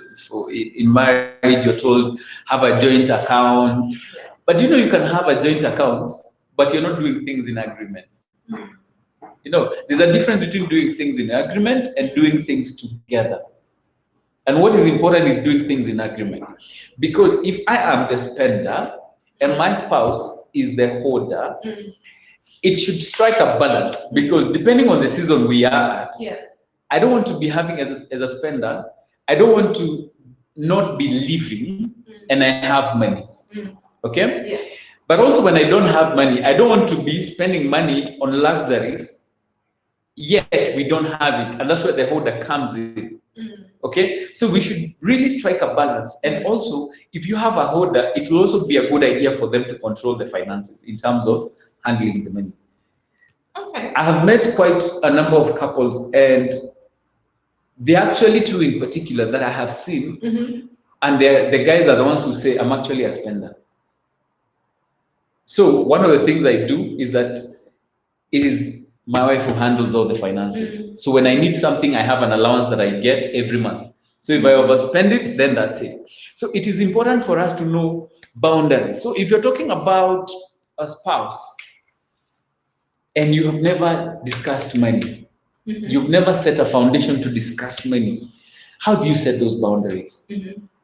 in marriage, you're told have a joint account, but you can have a joint account, but you're not doing things in agreement. There's a difference between doing things in agreement and doing things together. And what is important is doing things in agreement, because if I am the spender and my spouse is the hoarder, it should strike a balance, because depending on the season we are at, I don't want to be having as a spender, I don't want to not be living and I have money. Okay? Yeah. But also when I don't have money, I don't want to be spending money on luxuries, yet we don't have it. And that's where the hoarder comes in. Okay? So we should really strike a balance. And also, if you have a hoarder, it will also be a good idea for them to control the finances in terms of handling the money. Okay. I have met quite a number of couples, and there are actually two in particular that I have seen, and the guys are the ones who say, I'm actually a spender. So one of the things I do is that it is my wife who handles all the finances. So when I need something, I have an allowance that I get every month. So if I overspend it, then that's it. So it is important for us to know boundaries. So if you're talking about a spouse and you have never discussed money, you've never set a foundation to discuss money, how do you set those boundaries?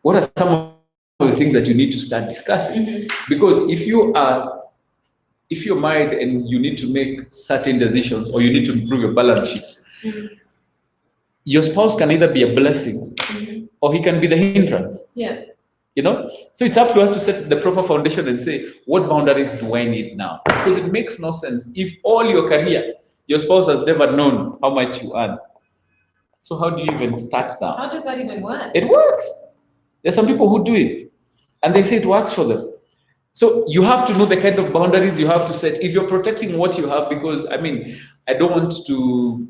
What are some of the things that you need to start discussing? Because if you're married and you need to make certain decisions, or you need to improve your balance sheet, your spouse can either be a blessing or he can be the hindrance. So it's up to us to set the proper foundation and say, what boundaries do I need now? Because it makes no sense if all your career, your spouse has never known how much you earn. So how do you even start now? How does that even work? It works. There's some people who do it and they say it works for them. So you have to know the kind of boundaries you have to set if you're protecting what you have, because I don't want to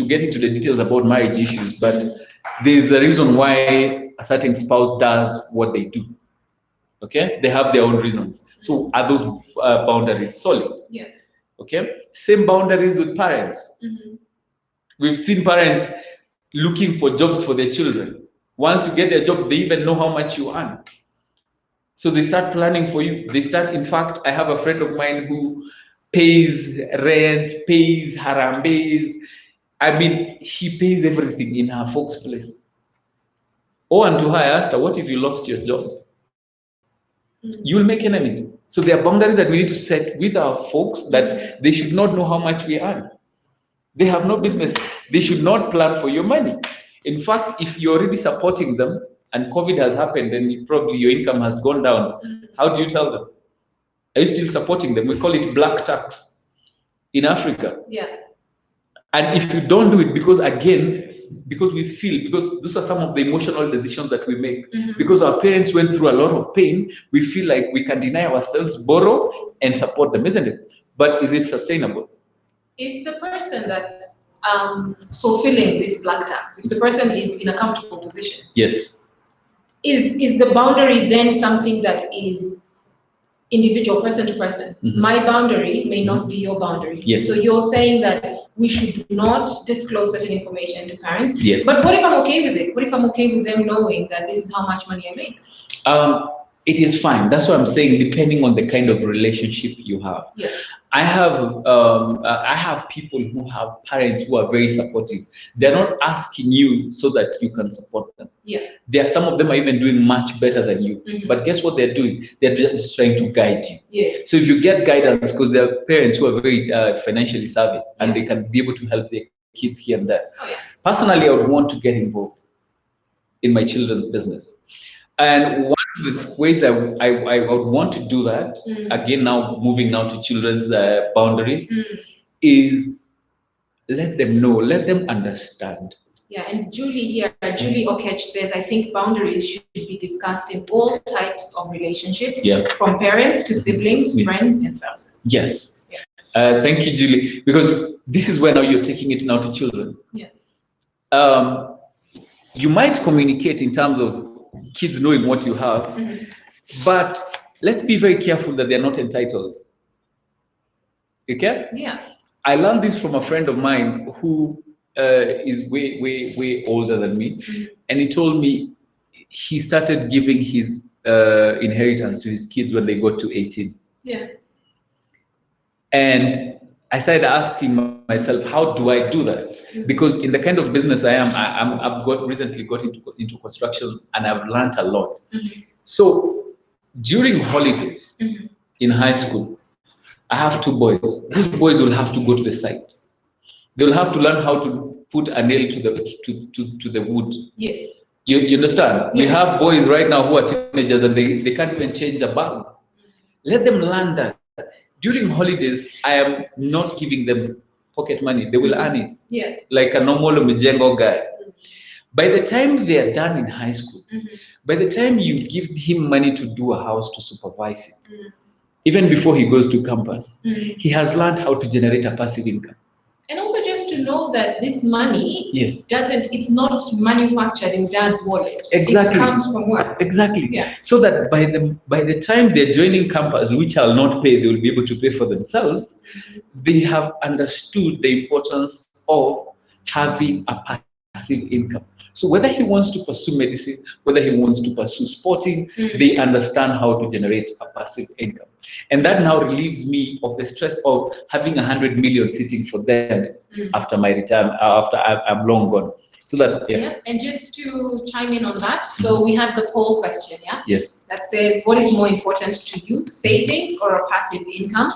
get into the details about marriage issues, but there's a reason why a certain spouse does what they do. Okay? They have their own reasons. So are those boundaries solid? Yeah. Okay? Same boundaries with parents. We've seen parents looking for jobs for their children. Once you get their job, they even know how much you earn. So they start planning for you. In fact, I have a friend of mine who pays rent, pays harambes. She pays everything in her folks' place. And to her, I asked her, what if you lost your job? You will make enemies. So there are boundaries that we need to set with our folks, that they should not know how much we earn. They have no business. They should not plan for your money. In fact, if you're already supporting them and COVID has happened, and probably your income has gone down, how do you tell them? Are you still supporting them? We call it black tax in Africa. Yeah. And if you don't do it, because we feel, because those are some of the emotional decisions that we make, because our parents went through a lot of pain, we feel like we can deny ourselves, borrow, and support them, isn't it? But is it sustainable? If the person that's fulfilling this black tax, if the person is in a comfortable position, yes, is the boundary then something that is individual, person to person? My boundary may not be your boundary. Yes. So you're saying that we should not disclose certain information to parents. Yes. But what if I'm okay with it? What if I'm okay with them knowing that this is how much money I make? It is fine. That's what I'm saying, depending on the kind of relationship you have. Yeah. I have people who have parents who are very supportive. They're not asking you so that you can support them. Yeah. Some of them are even doing much better than you. But guess what they're doing? They're just trying to guide you. Yeah. So if you get guidance, because there are parents who are very financially savvy, and they can be able to help their kids here and there. Oh, yeah. Personally, I would want to get involved in my children's business. And one of the ways I would want to do that, again, now moving now to children's boundaries, is let them know, let them understand. Yeah, and Julie Okech says, I think boundaries should be discussed in all types of relationships, from parents to siblings, friends, and spouses. Yes. Yeah. Thank you, Julie, because this is where now you're taking it now to children. Yeah. You might communicate in terms of kids knowing what you have, but let's be very careful that they're not entitled. Okay? Yeah. I learned this from a friend of mine who is way older than me, and he told me he started giving his inheritance to his kids when they got to 18. Yeah. And I started asking myself, how do I do that? Because in the kind of business I am, I've recently got into construction, and I've learned a lot. So during holidays in high school, I have 2 boys. These boys will have to go to the site. They will have to learn how to put a nail to the wood. Yes. You understand? Yeah. We have boys right now who are teenagers, and they can't even change a bulb. Let them learn that. During holidays, I am not giving them pocket money. They will earn it. Yeah. Like a normal Mijengo guy. By the time they are done in high school, by the time you give him money to do a house, to supervise it, even before he goes to campus, he has learned how to generate a passive income. And also just to know that this money it's not manufactured in dad's wallet. Exactly. It comes from work. Exactly. Yeah. So that by the time they're joining campus, which I'll not pay, they will be able to pay for themselves. They have understood the importance of having a passive income. So whether he wants to pursue medicine, whether he wants to pursue sporting, they understand how to generate a passive income. And that now relieves me of the stress of having 100 million sitting for them after my retirement, after I'm long gone. So that, and just to chime in on that, so we had the poll question, Yes. that says, what is more important to you, savings or a passive income?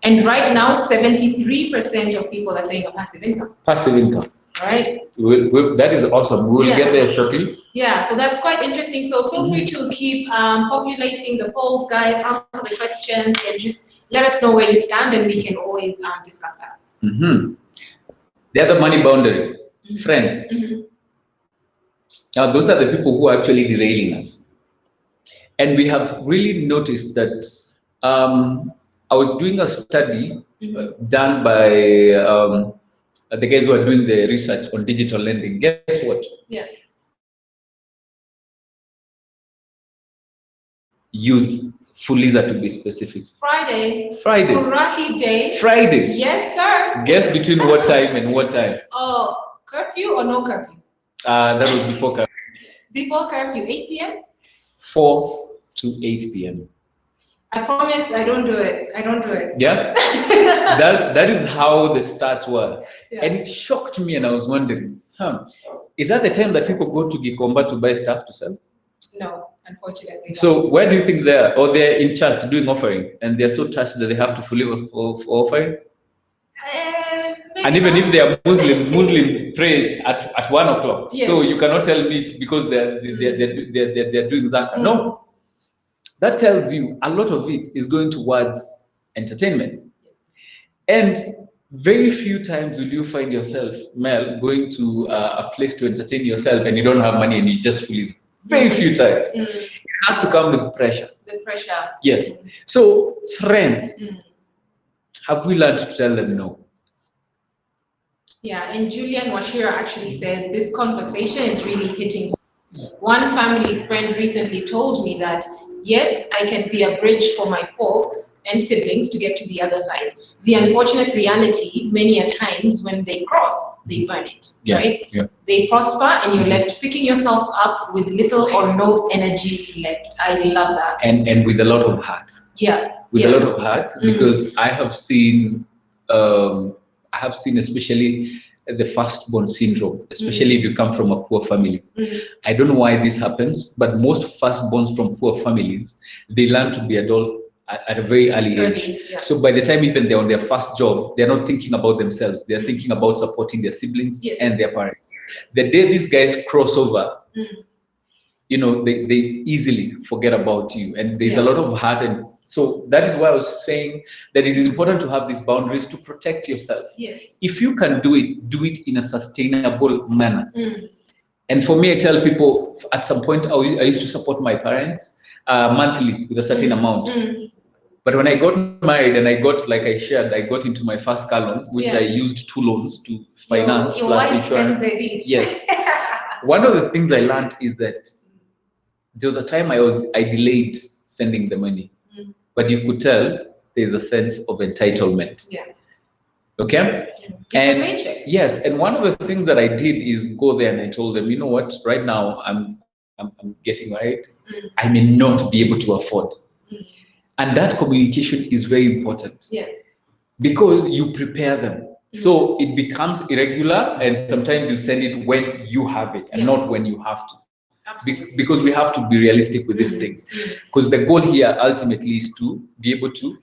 And right now, 73% of people are saying a passive income. Passive income. Right. That is awesome. We'll get there shortly. Yeah, so that's quite interesting. So feel free to keep populating the polls, guys, answer the questions, and just let us know where you stand, and we can always discuss that. The other money boundary, friends. Now, those are the people who are actually derailing us. And we have really noticed that I was doing a study done by the guys who are doing the research on digital lending. Guess what? Yeah. Use Fuliza to be specific. Fridays. Furahi day. Fridays. Yes, sir. Guess between what time and what time? Oh, curfew or no curfew? That was before curfew. Before curfew, 8 p.m.? 4 to 8 p.m. I promise I don't do it. I don't do it. Yeah? that is how the stats were. Yeah. And it shocked me, and I was wondering, is that the time that people go to Gikomba to buy stuff to sell? No, unfortunately. So where do you think they are? Or they're in church doing offering, and they're so touched that they have to fully for offering? And even if they are Muslims, Muslims pray at 1 o'clock. Yes. So you cannot tell me it's because they're doing zakah. No. That tells you a lot of it is going towards entertainment. And very few times will you find yourself, Mel, going to a place to entertain yourself and you don't have money and you just feel it. Very few times. It has to come with pressure. The pressure. Yes. So, friends, have we learned to tell them no? Yeah, and Julian Washira actually says this conversation is really hitting. One family friend recently told me that, yes, I can be a bridge for my folks and siblings to get to the other side. The unfortunate reality, many a times when they cross, they burn it, right? Yeah. They prosper and you're left picking yourself up with little or no energy left. I love that. And with a lot of heart. Yeah. With a lot of heart, because I have seen especially the firstborn syndrome, especially if you come from a poor family. I don't know why this happens, but most firstborns from poor families, they learn to be adults at a very early age. Yeah. So by the time even they're on their first job, they're not thinking about themselves. They're thinking about supporting their siblings and their parents. The day these guys cross over, you know, they easily forget about you. And there's a lot of heart. And so that is why I was saying that it is important to have these boundaries to protect yourself. Yes. If you can do it in a sustainable manner. And for me, I tell people at some point, I used to support my parents monthly with a certain amount. But when I got married and I got, like I shared, I got into my first car loan, which I used 2 loans to finance plus insurance. Yes. One of the things I learned is that there was a time I delayed sending the money, but you could tell there's a sense of entitlement. Yeah. Okay. And yes, and one of the things that I did is go there and I told them, you know what? Right now I'm getting married. I may not be able to afford. And that communication is very important. Yeah. Because you prepare them. So it becomes irregular, and sometimes you send it when you have it and not when you have to. Because we have to be realistic with these things. Because the goal here ultimately is to be able to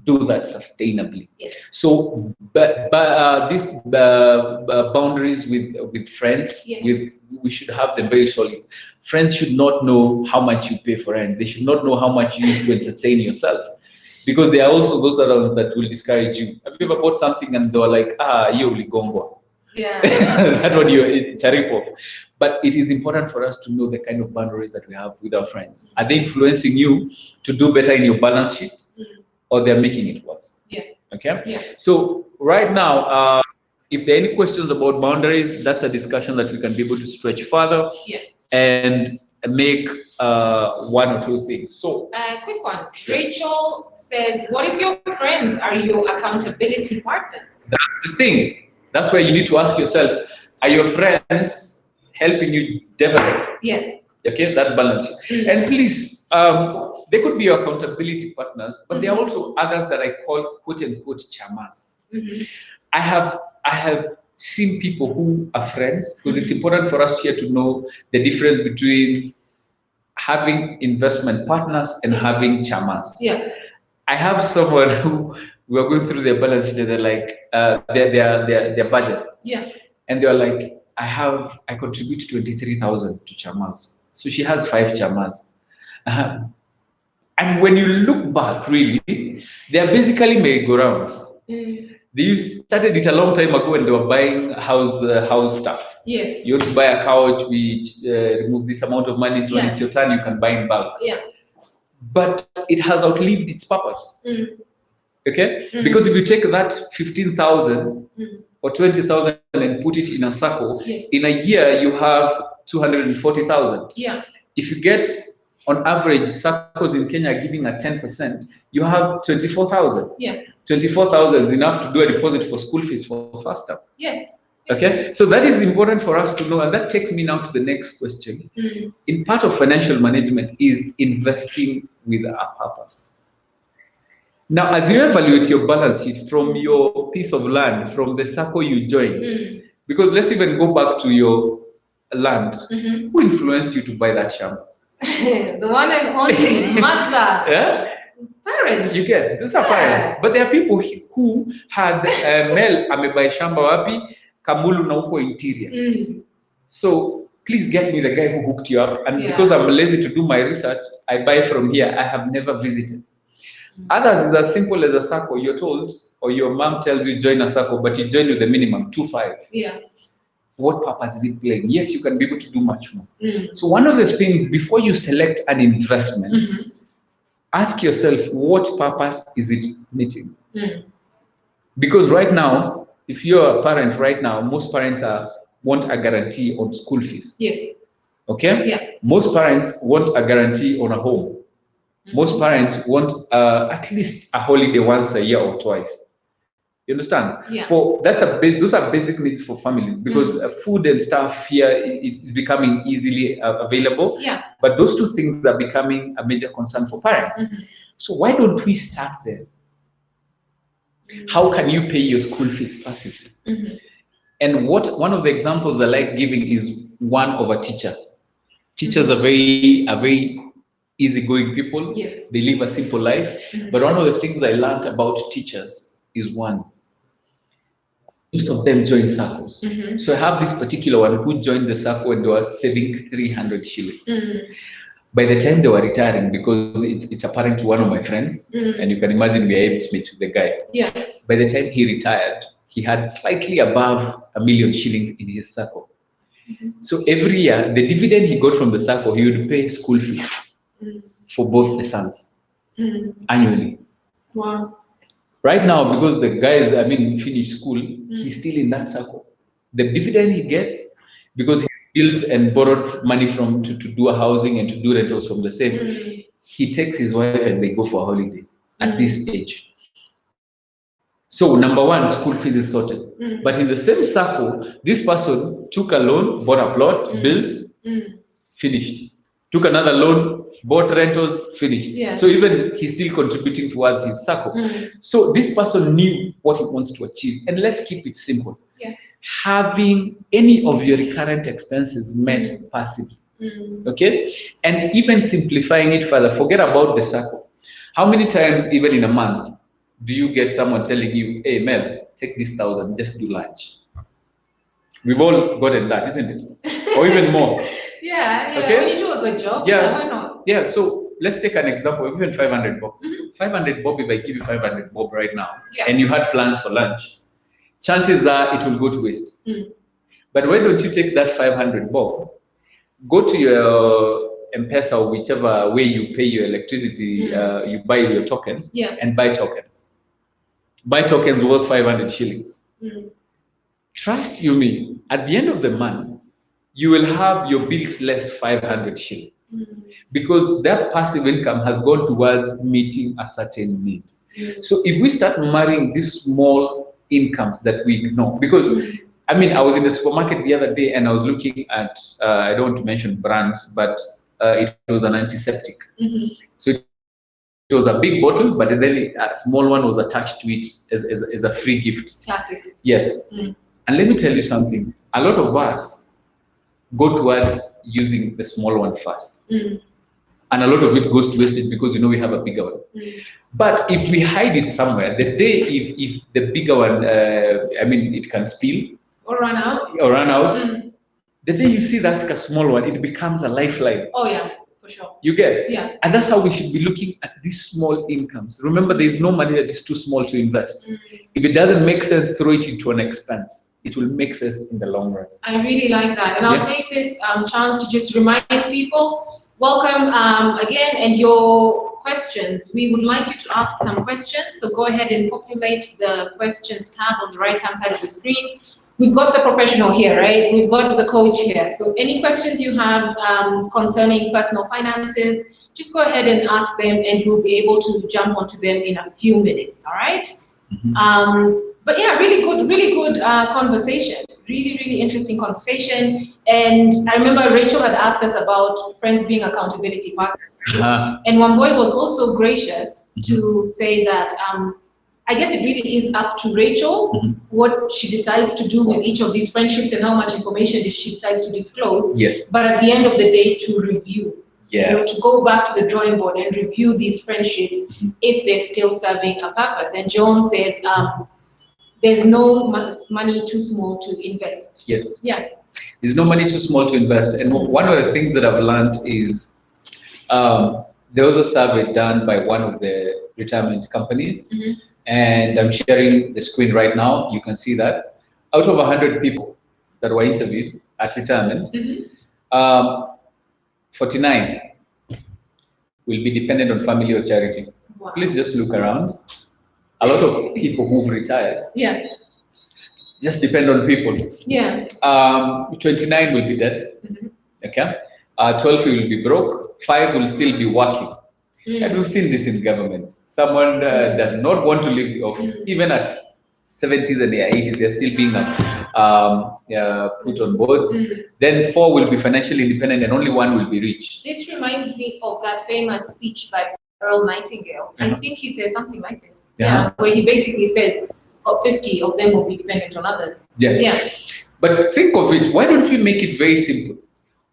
do that sustainably. Yes. So, these boundaries with friends, we should have them very solid. Friends should not know how much you pay for rent. They should not know how much you use to entertain yourself. Because there are also those others that will discourage you. Have you ever bought something and they were like, you ligongwa? Yeah. That one, it's a rip-off. But it is important for us to know the kind of boundaries that we have with our friends. Are they influencing you to do better in your balance sheet, or they're making it worse? Yeah. Okay. Yeah. So right now, if there are any questions about boundaries, that's a discussion that we can be able to stretch further and make 1 or 2 things. So, quick one. Rachel says, "What if your friends are your accountability partner?" That's the thing. That's where you need to ask yourself, are your friends helping you develop? Yeah. Okay, that balance. And please, they could be your accountability partners, but there are also others that I call quote unquote chamas. I have seen people who are friends, because it's important for us here to know the difference between having investment partners and having chamas. Yeah. I have someone who we are going through their balance sheet and they're like their budget. Yeah. And they're like, I contribute 23,000 to chamas. So she has 5 chamas. And when you look back, really, they are basically merry-go-rounds. They started it a long time ago when they were buying house stuff. Yes. You want to buy a couch, we remove this amount of money, so when it's your turn, you can buy in bulk. Yeah. But it has outlived its purpose. Okay? Because if you take that 15,000 or 20,000 and put it in a circle, in a year you have 240,000. Yeah. If you get, on average, circles in Kenya are giving at 10%, you have 24,000. Yeah. 24,000 is enough to do a deposit for school fees for first term. Yeah. Okay, so that is important for us to know, and that takes me now to the next question. In part of financial management is investing with a purpose. Now, as you evaluate your balance sheet from your piece of land, from the circle you joined, because let's even go back to your land. Who influenced you to buy that shamba? The one and only mother. Yeah? Parents. You get, those are parents. But there are people who had Mel amebai shamba wapi, Kamulu na uko interior. So please get me the guy who hooked you up. And because I'm lazy to do my research, I buy from here. I have never visited. Others is as simple as a circle. You're told, or your mom tells you join a circle, but you join with the minimum 2.5. Yeah. What purpose is it playing? Yet you can be able to do much more. So one of the things before you select an investment, ask yourself, what purpose is it meeting? Because right now, if you're a parent right now, most parents want a guarantee on school fees. Yes. Okay? Yeah. Most parents want a guarantee on a home. Most parents want at least a holiday once a year or twice. You understand? Yeah. Those are basic needs for families, because food and stuff here is becoming easily available. Yeah. But those two things are becoming a major concern for parents. So why don't we start there? How can you pay your school fees passively? And one of the examples I like giving is one of a teacher. Teachers are very easygoing people. Yes. They live a simple life. But one of the things I learned about teachers is one. Most of them join circles. So I have this particular one who joined the circle and they were saving 300 shillings. By the time they were retiring, because it's apparent to one of my friends, and you can imagine we are able to meet with the guy. Yeah. By the time he retired, he had slightly above 1 million shillings in his circle. So every year, the dividend he got from the circle, he would pay school fees for both the sons annually. Wow. Right now, because the guys, finished school, he's still in that circle. The dividend he gets, because he built and borrowed money to do a housing and to do rentals from the same, he takes his wife and they go for a holiday at this age. So number one, school fees is sorted. But in the same circle, this person took a loan, bought a plot, built, finished. Took another loan, bought rentals, finished. Yeah. So even he's still contributing towards his circle. So this person knew what he wants to achieve. And let's keep it simple. Yeah. Having any of your recurrent expenses met passively. Okay? And even simplifying it further, forget about the circle. How many times, even in a month, do you get someone telling you, hey, Mel, take this 1,000, just do lunch? We've all gotten that, isn't it? Or even more. Yeah. Okay? When you do a good job, yeah, why not? Yeah, so let's take an example, even 500 bob. 500 bob, if I give you 500 bob right now, and you had plans for lunch, chances are it will go to waste. But why don't you take that 500 bob, go to your M-Pesa or whichever way you pay your electricity, you buy your tokens, and buy tokens. Buy tokens worth 500 shillings. Trust you me, at the end of the month, you will have your bills less 500 shillings. Because that passive income has gone towards meeting a certain need. So if we start marrying these small incomes that we ignore, because I was in the supermarket the other day and I was looking at, I don't want to mention brands, but it was an antiseptic. So it was a big bottle, but then a small one was attached to it as a free gift. Classic. Yes. And let me tell you something. A lot of us go towards using the small one first. And a lot of it goes to wastage because we have a bigger one. But if we hide it somewhere, the day if the bigger one, it can spill or run out, the day you see that small one, it becomes a lifeline. Oh yeah, for sure. You get? Yeah. And that's how we should be looking at these small incomes. Remember, there is no money that is too small to invest. If it doesn't make sense, throw it into an expense. It will make sense in the long run. I really like that. And I'll take this chance to just remind people, welcome again, and your questions. We would like you to ask some questions. So go ahead and populate the questions tab on the right-hand side of the screen. We've got the professional here, right? We've got the coach here. So any questions you have concerning personal finances, just go ahead and ask them and we'll be able to jump onto them in a few minutes, all right? But yeah, really good conversation. Really interesting conversation. And I remember Rachel had asked us about friends being accountability partners. And Wamboy was also gracious to say that I guess it really is up to Rachel what she decides to do with each of these friendships and how much information she decides to disclose. Yes. But at the end of the day, to review. Yes. To go back to the drawing board and review these friendships if they're still serving a purpose. And John says there's no money too small to invest. Yes. Yeah. There's no money too small to invest. And one of the things that I've learned is there was a survey done by one of the retirement companies, and I'm sharing the screen right now. You can see that out of 100 people that were interviewed at retirement, 49 will be dependent on family or charity. Wow. Please just look around. A lot of people who've retired just depend on people. 29 will be dead. Okay. 12 will be broke. 5 will still be working. And we've seen this in government. Someone does not want to leave the office, even at 70s and their 80s, they're still being put on boards. Then 4 will be financially independent and only 1 will be rich. This reminds me of that famous speech by Earl Nightingale. I think he says something like this. Where he basically says 50 of them will be dependent on others. But think of it, why don't we make it very simple?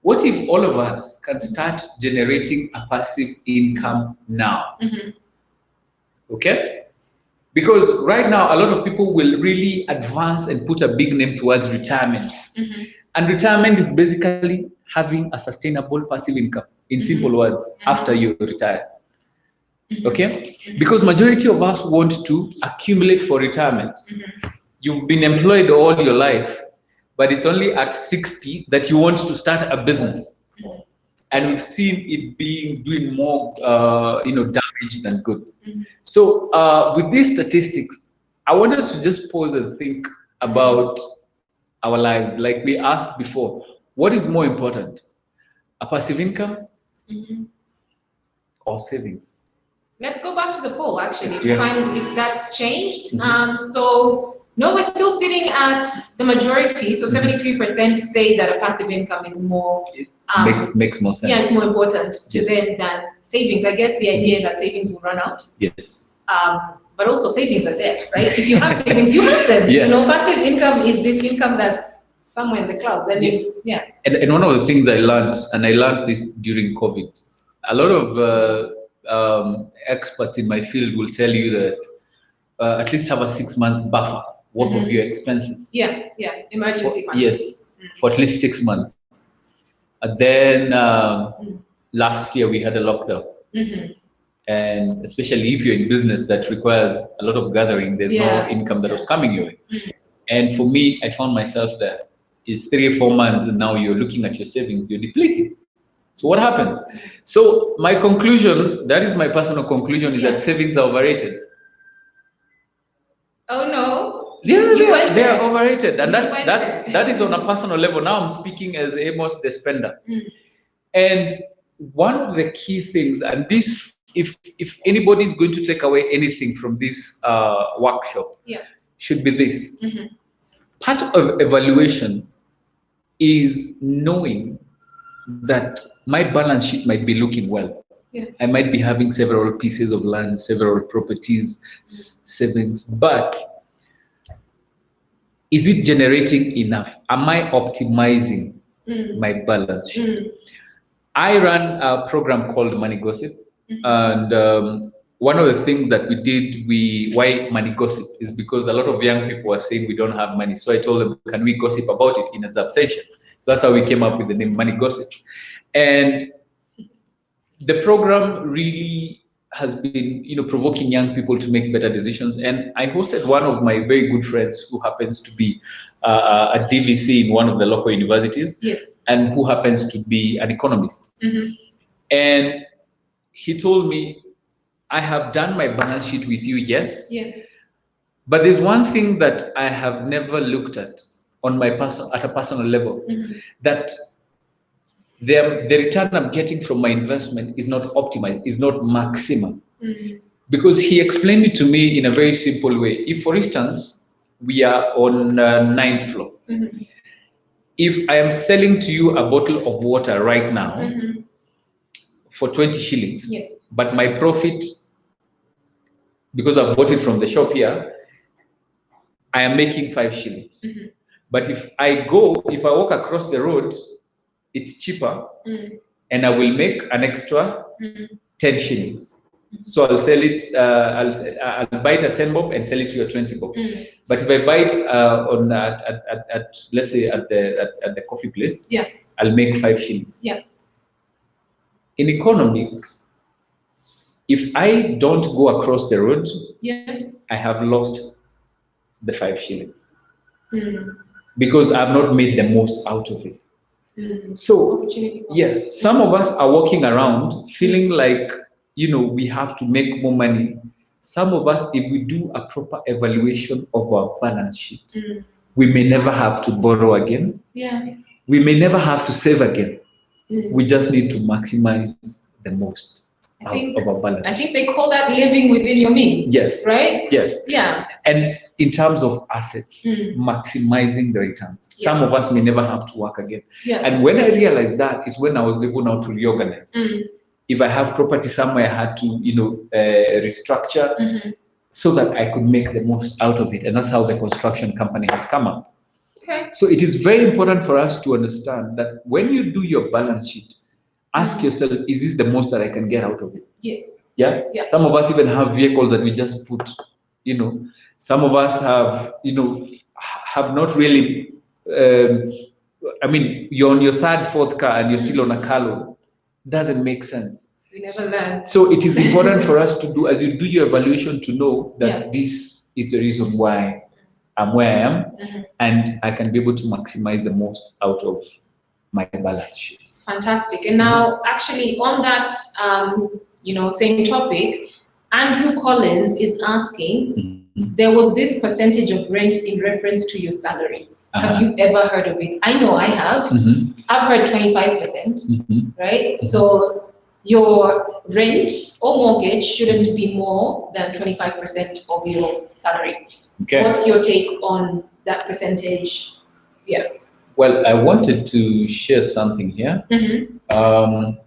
What if all of us can start generating a passive income now? Okay? Because right now, a lot of people will really advance and put a big name towards retirement. And retirement is basically having a sustainable passive income, in simple words, after you retire. Okay? Because majority of us want to accumulate for retirement. You've been employed all your life, but it's only at 60 that you want to start a business. And we've seen it doing more damage than good. So with these statistics, I want us to just pause and think about our lives. Like we asked before, what is more important? A passive income or savings? Let's go back to the poll actually to find if that's changed. So no, we're still sitting at the majority. So 73% say that a passive income is more makes more sense. Yeah, it's more important to them than savings. I guess the idea is that savings will run out. Yes. But also savings are there, right? If you have savings, you have them. You know, passive income is this income that's somewhere in the clouds. I mean, And one of the things I learned, and I learned this during COVID, a lot of experts in my field will tell you that at least have a 6 months buffer worth of your expenses. Emergency fund. Yes, for at least 6 months. And then last year we had a lockdown. And especially if you're in business that requires a lot of gathering, there's no income that was coming your way. And for me, I found myself there. It's 3 or 4 months and now you're looking at your savings, you're depleted. So what happens? So my conclusion, that is my personal conclusion, is that savings are overrated. Oh no. They are overrated. And that is on a personal level. Now I'm speaking as Amos the spender. And one of the key things, and this, if anybody is going to take away anything from this workshop, should be this. Part of evaluation is knowing that my balance sheet might be looking well. I might be having several pieces of land, several properties, savings, but is it generating enough? Am I optimizing my balance sheet? I run a program called Money Gossip, and one of the things that we did, why Money Gossip is because a lot of young people are saying we don't have money. So I told them, can we gossip about it in a session? So that's how we came up with the name Money Gossip. And the program really has been, provoking young people to make better decisions. And I hosted one of my very good friends who happens to be a DVC in one of the local universities, and who happens to be an economist. And he told me, I have done my balance sheet with you, yes. But there's one thing that I have never looked at on my at a personal level, that the return I'm getting from my investment is not optimized, is not maximum. Because he explained it to me in a very simple way. If, for instance, we are on 9th floor, if I am selling to you a bottle of water right now for 20 shillings, but my profit, because I've bought it from the shop here, I am making 5 shillings. But if I walk across the road, it's cheaper, and I will make an extra 10 shillings. So I'll sell it, I'll buy it at 10 bob and sell it to you at 20 bob. But if I buy it at let's say at the coffee place, I'll make 5 shillings. In economics, if I don't go across the road, I have lost the 5 shillings because I've not made the most out of it. So yes, some of us are walking around feeling like, you know, we have to make more money. Some of us, if we do a proper evaluation of our balance sheet, we may never have to borrow again. We may never have to save again. We just need to maximize the most of our balance. I think they call that living within your means. Yes. Right? Yes. Yeah. And in terms of assets, maximizing the returns. Some of us may never have to work again. And when I realized that is when I was able now to reorganize. If I have property somewhere, I had to, you know, restructure so that I could make the most out of it. And that's how the construction company has come up. So it is very important for us to understand that when you do your balance sheet, ask yourself, is this the most that I can get out of it? Yeah? Some of us even have vehicles that we just put, you know, some of us have, you know, have not really, I mean, you're on your third, fourth car and you're still on a car loan. Doesn't make sense. We never learn. So it is important for us to do, as you do your evaluation, to know that this is the reason why I'm where I am, and I can be able to maximize the most out of my balance sheet. Fantastic. And now, actually, on that, you know, same topic, Andrew Collins is asking, there was this percentage of rent in reference to your salary. Have you ever heard of it? I know I have. I've heard 25%, right? So your rent or mortgage shouldn't be more than 25% of your salary. What's your take on that percentage? Well, I wanted to share something here. And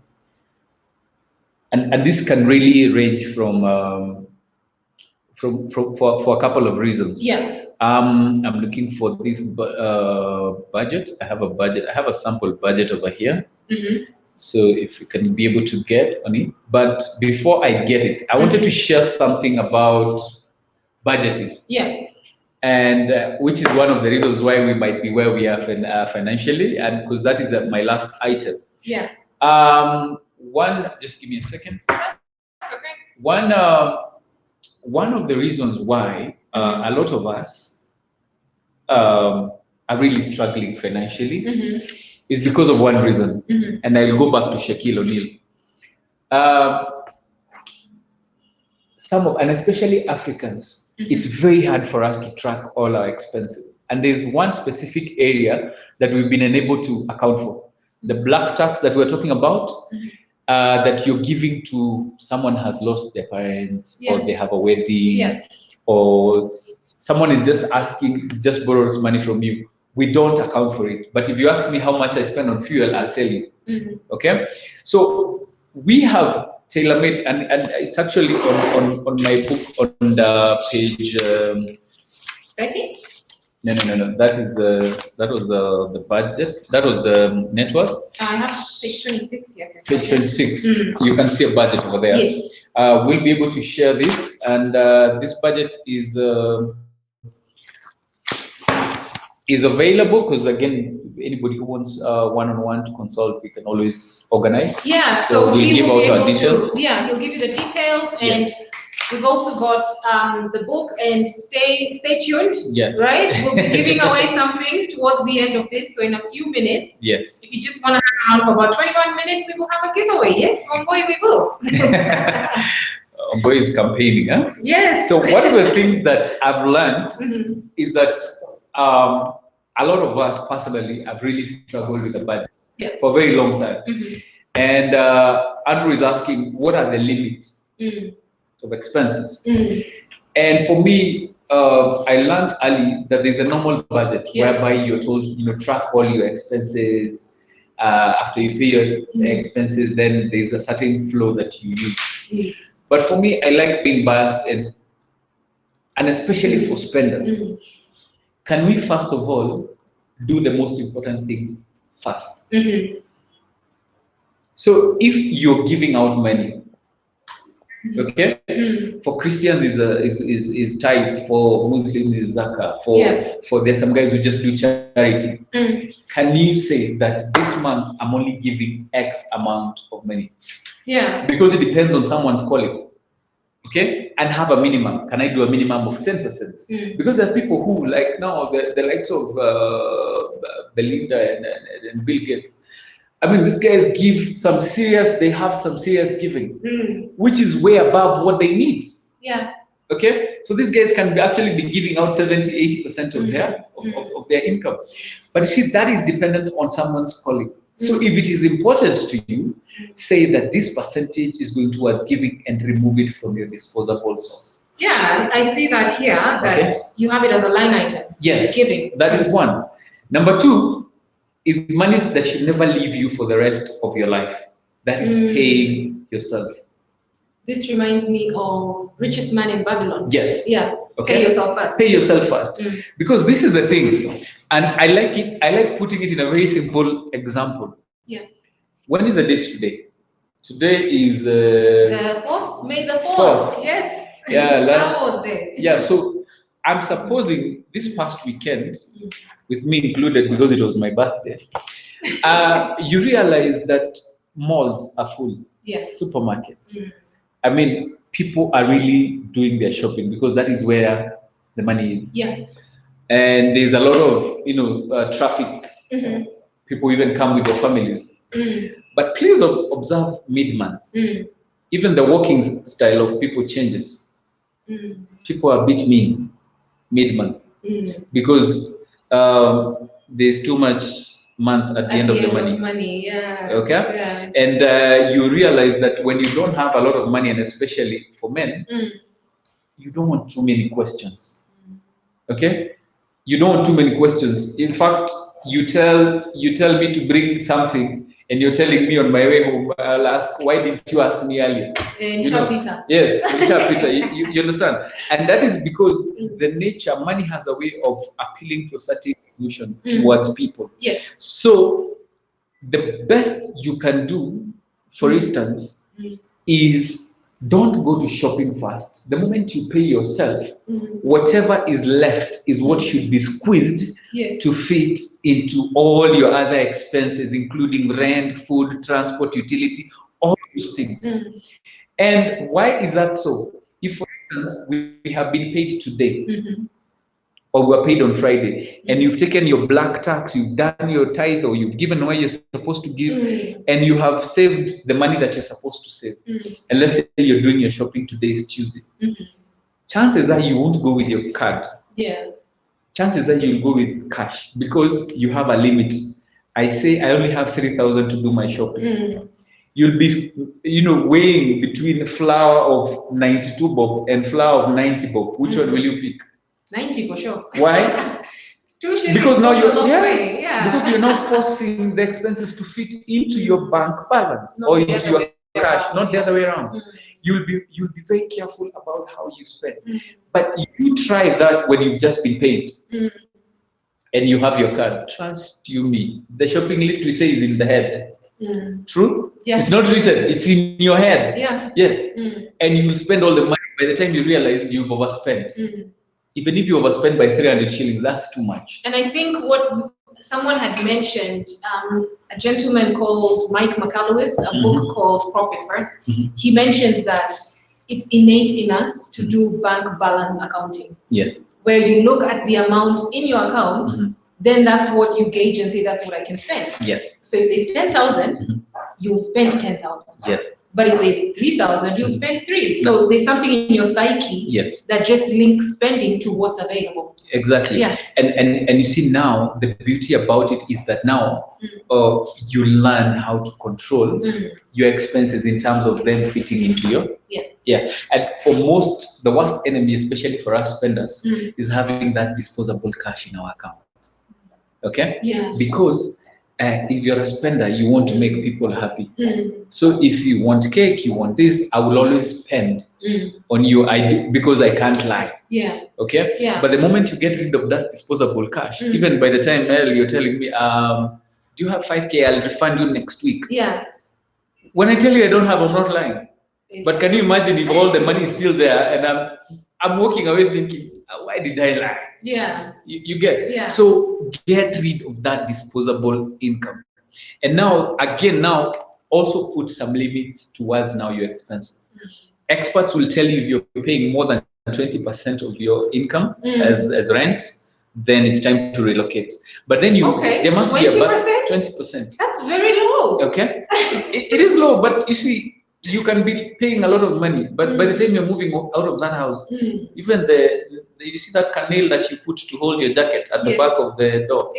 this can really range from for a couple of reasons. I'm looking for this budget. I have a budget. I have a sample budget over here. So if you can be able to get on it. But before I get it, I wanted to share something about budgeting. And which is one of the reasons why we might be where we are financially, and because that is my last item. One, just give me a second. That's okay. One of the reasons why a lot of us are really struggling financially is because of one reason, and I'll go back to Shaquille O'Neal. And especially Africans, it's very hard for us to track all our expenses. And there's one specific area that we've been unable to account for. The black tax that we're talking about, that you're giving to someone has lost their parents, or they have a wedding, or someone is just asking, just borrows money from you. We don't account for it. But if you ask me how much I spend on fuel, I'll tell you. Okay? So we have tailor-made, and it's actually on my book on the page 30? No. That was the budget. That was the network. I have page 26 here. Page 26. You can see a budget over there. We'll be able to share this, and this budget is available because, again, anybody who wants one-on-one to consult, we can always organize. So we'll give out our details. He'll give you the details, and we've also got the book, and stay tuned. Right? We'll be giving away something towards the end of this, so in a few minutes. If you just want to hang around for about 21 minutes, we will have a giveaway. Yes, oh boy, we will. Boy is campaigning, huh? So one of the things that I've learned is that a lot of us personally have really struggled with the budget for a very long time. And Andrew is asking, what are the limits of expenses? And for me, I learned early that there's a normal budget whereby you're told, track all your expenses. After you pay your expenses, then there's a certain flow that you use. But for me, I like being biased, and especially for spenders. Can we first of all do the most important things first? So if you're giving out money, okay, for Christians is tithe, for Muslims is zakah, for there's some guys who just do charity. Can you say that this month I'm only giving X amount of money? Yeah. Because it depends on someone's calling. Okay, and have a minimum. Can I do a minimum of 10%? Because there are people who, like now, the likes of Belinda and Bill Gates. I mean, these guys give some serious. They have some serious giving, which is way above what they need. Yeah. Okay, so these guys can actually be giving out 70-80% of their income. But you see, that is dependent on someone's calling. So if it is important to you, say that this percentage is going towards giving and remove it from your disposable source. Yeah, I see that here, that you have it as a line item. Yes, giving. That is one. Number two is money that should never leave you for the rest of your life. That is paying yourself. This reminds me of richest man in Babylon. Yes. Yeah. Okay. Pay yourself first. Pay yourself first. Because this is the thing. And I like it. I like putting it in a very simple example. Yeah. When is the date today? Today is the 4th, May the 4th. Yes. Yeah. Star Wars Day. Yeah. So I'm supposing this past weekend, with me included because it was my birthday, you realize that malls are full. Yes. Supermarkets. I mean, people are really doing their shopping because that is where the money is. Yeah. And there's a lot of, traffic. People even come with their families. But please observe mid-month. Even the walking style of people changes. People are a bit mean mid-month because there's too much month at the end of the money. Yeah. Okay. Yeah. And you realize that when you don't have a lot of money, and especially for men, you don't want too many questions. Okay. You don't want too many questions. In fact, you tell me to bring something, and you're telling me on my way home, I'll ask, why didn't you ask me earlier? Peter. Yes, Peter. You understand? And that is because the nature, money has a way of appealing to a certain emotion towards people. Yes. So the best you can do, for instance, is don't go to shopping first. The moment you pay yourself, whatever is left is what should be squeezed to fit into all your other expenses, including rent, food, transport, utility, all those things. And why is that so? If, for instance, we have been paid today, or we were paid on Friday, and you've taken your black tax, you've done your tithe, or you've given what you're supposed to give, and you have saved the money that you're supposed to save. And let's say you're doing your shopping today is Tuesday. Chances are you won't go with your card. Yeah. Chances are you'll go with cash because you have a limit. I say I only have 3,000 to do my shopping. You'll be, weighing between flour of 92 bob and flour of 90 bob. Which one will you pick? 90 for sure. Why? Because now because you're not forcing the expenses to fit into your bank balance or into your cash, not the other way around. You'll be very careful about how you spend. But you try that when you've just been paid and you have your card. Trust you me, the shopping list we say is in the head. True? Yes. It's not written, it's in your head. Yeah. Yes. And you will spend all the money. By the time you realize you've overspent. Even if you overspend by 300 shillings, that's too much. And I think what someone had mentioned, a gentleman called Mike McAllowitz, a book called Profit First, he mentions that it's innate in us to do bank balance accounting. Yes. Where you look at the amount in your account, then that's what you gauge and say, that's what I can spend. Yes. So if there's 10,000, you'll spend 10,000. Yes. But if there's 3,000, you'll spend 3. So there's something in your psyche that just links spending to what's available. Exactly. Yeah. And you see now, the beauty about it is that now you learn how to control your expenses in terms of them fitting into your And for most, the worst enemy, especially for us spenders, is having that disposable cash in our account. Okay? Yeah. Because if you're a spender, you want to make people happy. So if you want cake, you want this, I will always spend on you because I can't lie. Yeah. Okay? Yeah. But the moment you get rid of that disposable cash, even by the time you're telling me, do you have 5K? I'll refund you next week. Yeah. When I tell you I don't have, I'm not lying. But can you imagine if all the money is still there and I'm walking away thinking, why did I lie? Yeah. You get? Yeah. So get rid of that disposable income. And now, again, also put some limits towards now your expenses. Experts will tell you if you're paying more than 20% of your income as rent, then it's time to relocate. But then there must 20%? be about 20%. That's very low. Okay, it is low, but you see, you can be paying a lot of money, but by the time you're moving out of that house, even you see that nail that you put to hold your jacket at the back of the door,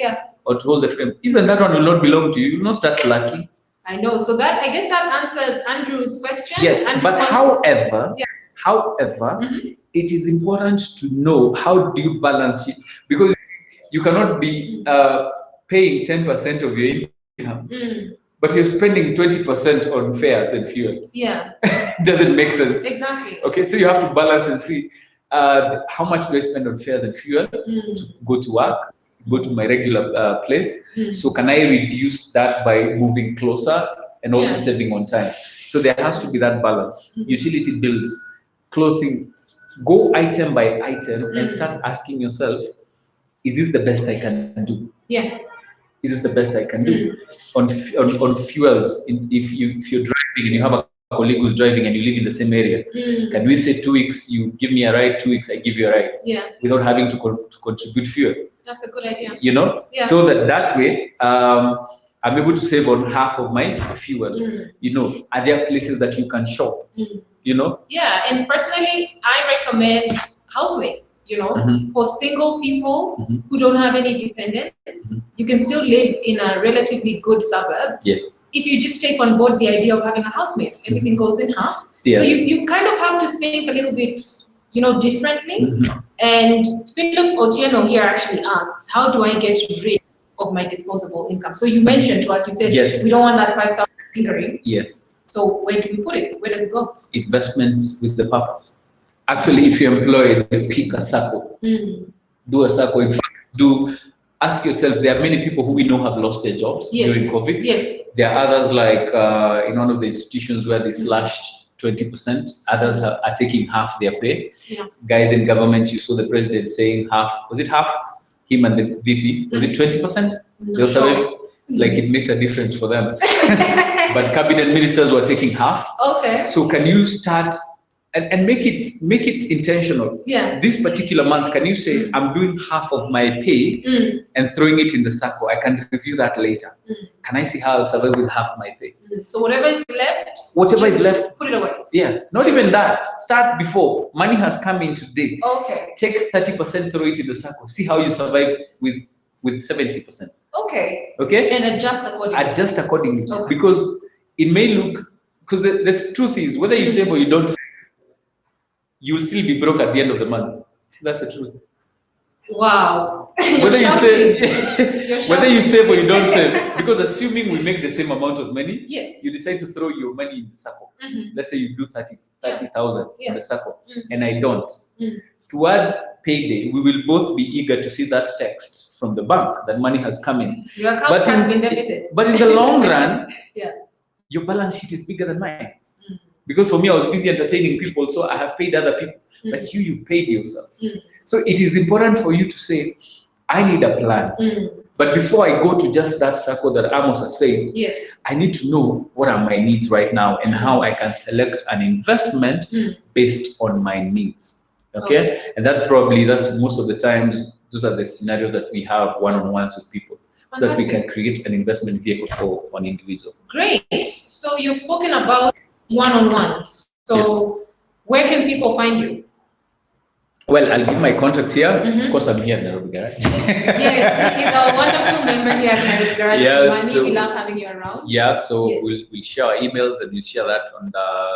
or to hold the frame, even that one will not belong to you. You will not start lacking. I know. So that, I guess, that answers Andrew's question. Yes, but however, it is important to know how do you balance it, because you cannot be paying 10% of your income, but you're spending 20% on fares and fuel. Yeah. Doesn't make sense. Exactly. Okay, so you have to balance and see how much do I spend on fares and fuel to go to work, go to my regular place. So can I reduce that by moving closer and also saving on time? So there has to be that balance. Utility bills, clothing, go item by item and start asking yourself, is this the best I can do? Yeah. Is this the best I can do? On fuels, if you're driving and you have a colleague who's driving and you live in the same area, can we say 2 weeks you give me a ride, 2 weeks I give you a ride? Yeah. Without having to contribute fuel. That's a good idea. You know? Yeah. So that way, I'm able to save on half of my fuel. You know, are there places that you can shop? You know? Yeah, and personally, I recommend housemates. You know, for single people who don't have any dependents, you can still live in a relatively good suburb. Yeah. If you just take on board the idea of having a housemate, everything goes in half. Yeah. So you kind of have to think a little bit, you know, differently. And Philip Otieno here actually asks, how do I get rid of my disposable income? So you mentioned to us, you said, we don't want that 5,000 lingering. Yes. So where do we put it? Where does it go? Investments with the purpose. Actually, if you're employed, pick a circle. Do a circle. In fact, ask yourself, there are many people who we know have lost their jobs during COVID. Yes. There are others like in one of the institutions where they slashed 20%. Others are taking half their pay. Yeah. Guys in government, you saw the president saying half. Was it half? Him and the VP. Was it 20%? Like it makes a difference for them. But cabinet ministers were taking half. Okay. So can you start and make it intentional? Yeah. This particular month, can you say I'm doing half of my pay and throwing it in the circle? I can review that later. Can I see how I'll survive with half my pay? So whatever is left, put it away. Yeah. Not even that. Start before money has come in today. Okay. Take 30%, throw it in the circle. See how you survive with 70%. Okay. Okay. And adjust accordingly. Okay. Because it may look, because the truth is, whether you save or you don't save, you will still be broke at the end of the month. See, that's the truth. Wow. Whether you save or you don't save, because assuming we make the same amount of money, you decide to throw your money in the circle. Let's say you do 30,000 in the circle, and I don't. Towards payday, we will both be eager to see that text from the bank that money has come in. Your account has been debited. But in the long run, your balance sheet is bigger than mine. Because for me, I was busy entertaining people, so I have paid other people. But you paid yourself. So it is important for you to say, I need a plan. But before I go to just that circle that Amos has said, I need to know what are my needs right now and how I can select an investment based on my needs. Okay? And that's most of the times, those are the scenarios that we have one-on-ones with people. So that we can create an investment vehicle for an individual. Great. So you've spoken about one-on-ones. So where can people find you? Well, I'll give my contacts here. Of course, I'm here in Nairobi Garage. Yes, he's a wonderful member here at Nairobi Garage. Kilimani, we love having you around. Yeah, so we'll share our emails and we'll share that.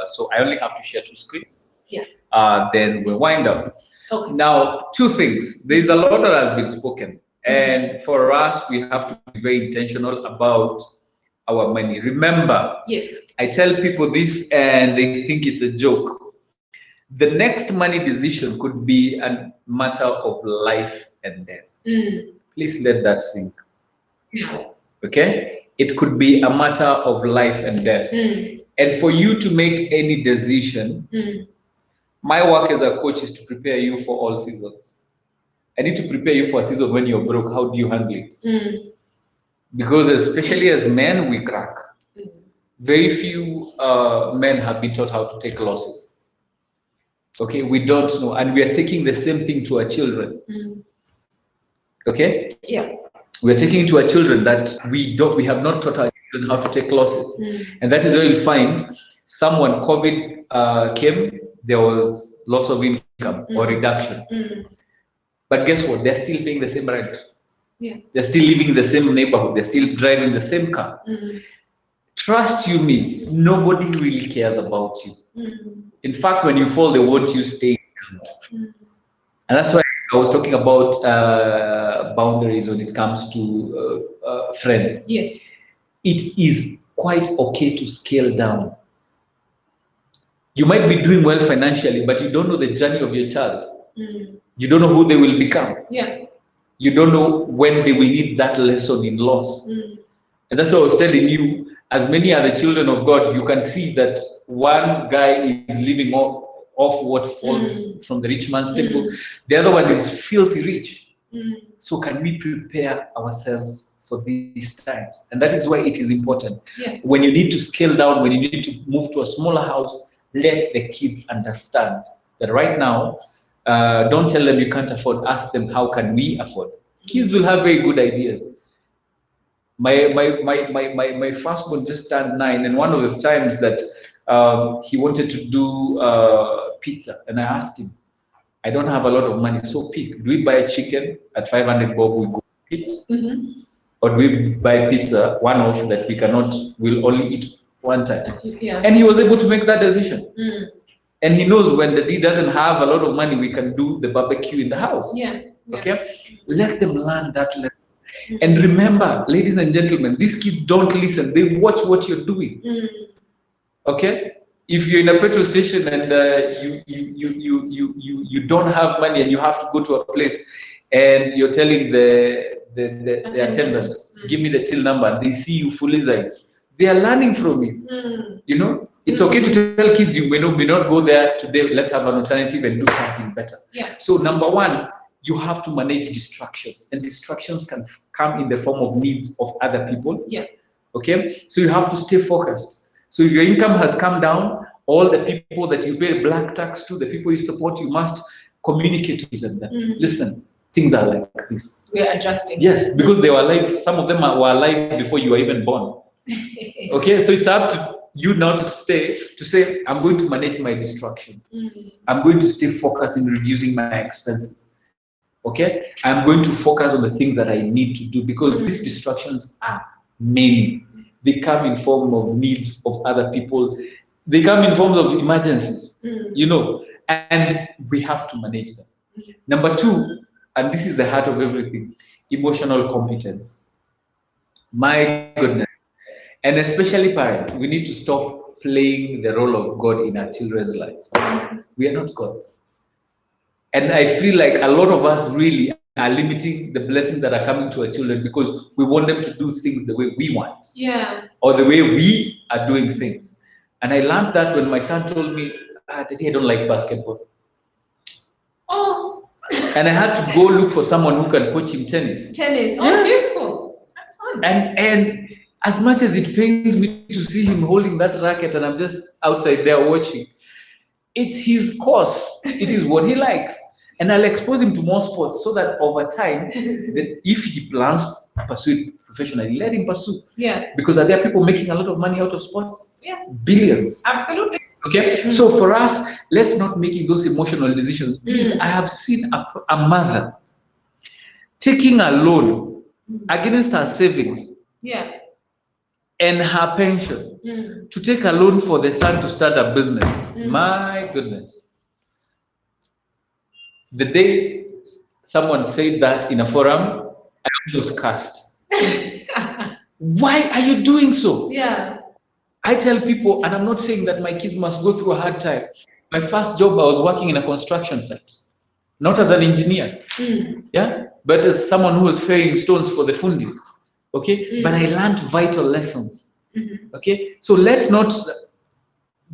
So I only have to share 2 screens. Yeah. Then we'll wind up. Okay. Now, 2 things. There's a lot that has been spoken. And for us, we have to be very intentional about our money. Remember, I tell people this and they think it's a joke. The next money decision could be a matter of life and death. Please let that sink. Okay? It could be a matter of life and death. And for you to make any decision, my work as a coach is to prepare you for all seasons. I need to prepare you for a season when you're broke. How do you handle it? Because especially as men, we crack. Very few men have been taught how to take losses. Okay, we don't know, and we are taking the same thing to our children. Okay? Yeah. We are taking it to our children that we have not taught our children how to take losses. And that is where you'll find someone, COVID came, there was loss of income or reduction. But guess what? They're still paying the same rent. Yeah. They're still living in the same neighborhood. They're still driving the same car. Trust you me, nobody really cares about you. In fact, when you fall, they want you stay. And that's why I was talking about boundaries when it comes to friends. Yes. It is quite okay to scale down. You might be doing well financially, but you don't know the journey of your child. You don't know who they will become. Yeah. You don't know when they will need that lesson in loss. And that's what I was telling you. As many are the children of God, you can see that one guy is living off what falls from the rich man's table. The other one is filthy rich. So can we prepare ourselves for these times? And that is why it is important. Yeah. When you need to scale down, when you need to move to a smaller house, let the kids understand that right now, don't tell them you can't afford, ask them how can we afford. Kids will have very good ideas. My firstborn just turned 9, and one of the times that he wanted to do pizza, and I asked him, I don't have a lot of money, so pick. Do we buy a chicken at 500 bob, we go eat? Or do we buy pizza, one off that we'll only eat one time? Yeah. And he was able to make that decision. And he knows when the D doesn't have a lot of money, we can do the barbecue in the house. Yeah. Okay? Let them learn that lesson. And remember, ladies and gentlemen, these kids don't listen. They watch what you're doing. Okay? If you're in a petrol station and you don't have money and you have to go to a place and you're telling the attendant, give me the till number, and they see you fully like, they are learning from you. You know? It's okay to tell kids you may not go there today, let's have an alternative and do something better. Yeah. So number one, you have to manage distractions, and distractions can come in the form of needs of other people. Yeah. Okay, so you have to stay focused. So if your income has come down, all the people that you pay black tax to, the people you support, you must communicate with them that, listen, things are like this. We are adjusting. Yes, because they were alive, some of them were alive before you were even born. Okay, so it's up to you now to say, I'm going to manage my distractions. I'm going to stay focused in reducing my expenses. Okay, I'm going to focus on the things that I need to do, because these distractions are many. They come in form of needs of other people. They come in forms of emergencies, you know, and we have to manage them. Number two, and this is the heart of everything, emotional competence. My goodness. And especially parents, we need to stop playing the role of God in our children's lives. We are not God. And I feel like a lot of us really are limiting the blessings that are coming to our children because we want them to do things the way we want. Yeah. Or the way we are doing things. And I learned that when my son told me, Daddy, I don't like basketball. Oh. And I had to go look for someone who can coach him tennis. Tennis. Oh, yes. Beautiful. That's fun. And as much as it pains me to see him holding that racket and I'm just outside there watching, it's his course. It is what he likes. And I'll expose him to more sports so that over time, that if he plans to pursue it professionally, let him pursue. Yeah. Because are there people making a lot of money out of sports? Yeah. Billions. Absolutely. Okay? So for us, let's not making those emotional decisions. Please, I have seen a mother taking a loan against her savings. Yeah. And her pension to take a loan for the son to start a business. My goodness. The day someone said that in a forum, I was cursed. Why are you doing so? Yeah. I tell people, and I'm not saying that my kids must go through a hard time. My first job, I was working in a construction site, not as an engineer, yeah, but as someone who was ferrying stones for the fundis. Okay, but I learned vital lessons. Okay, so let's not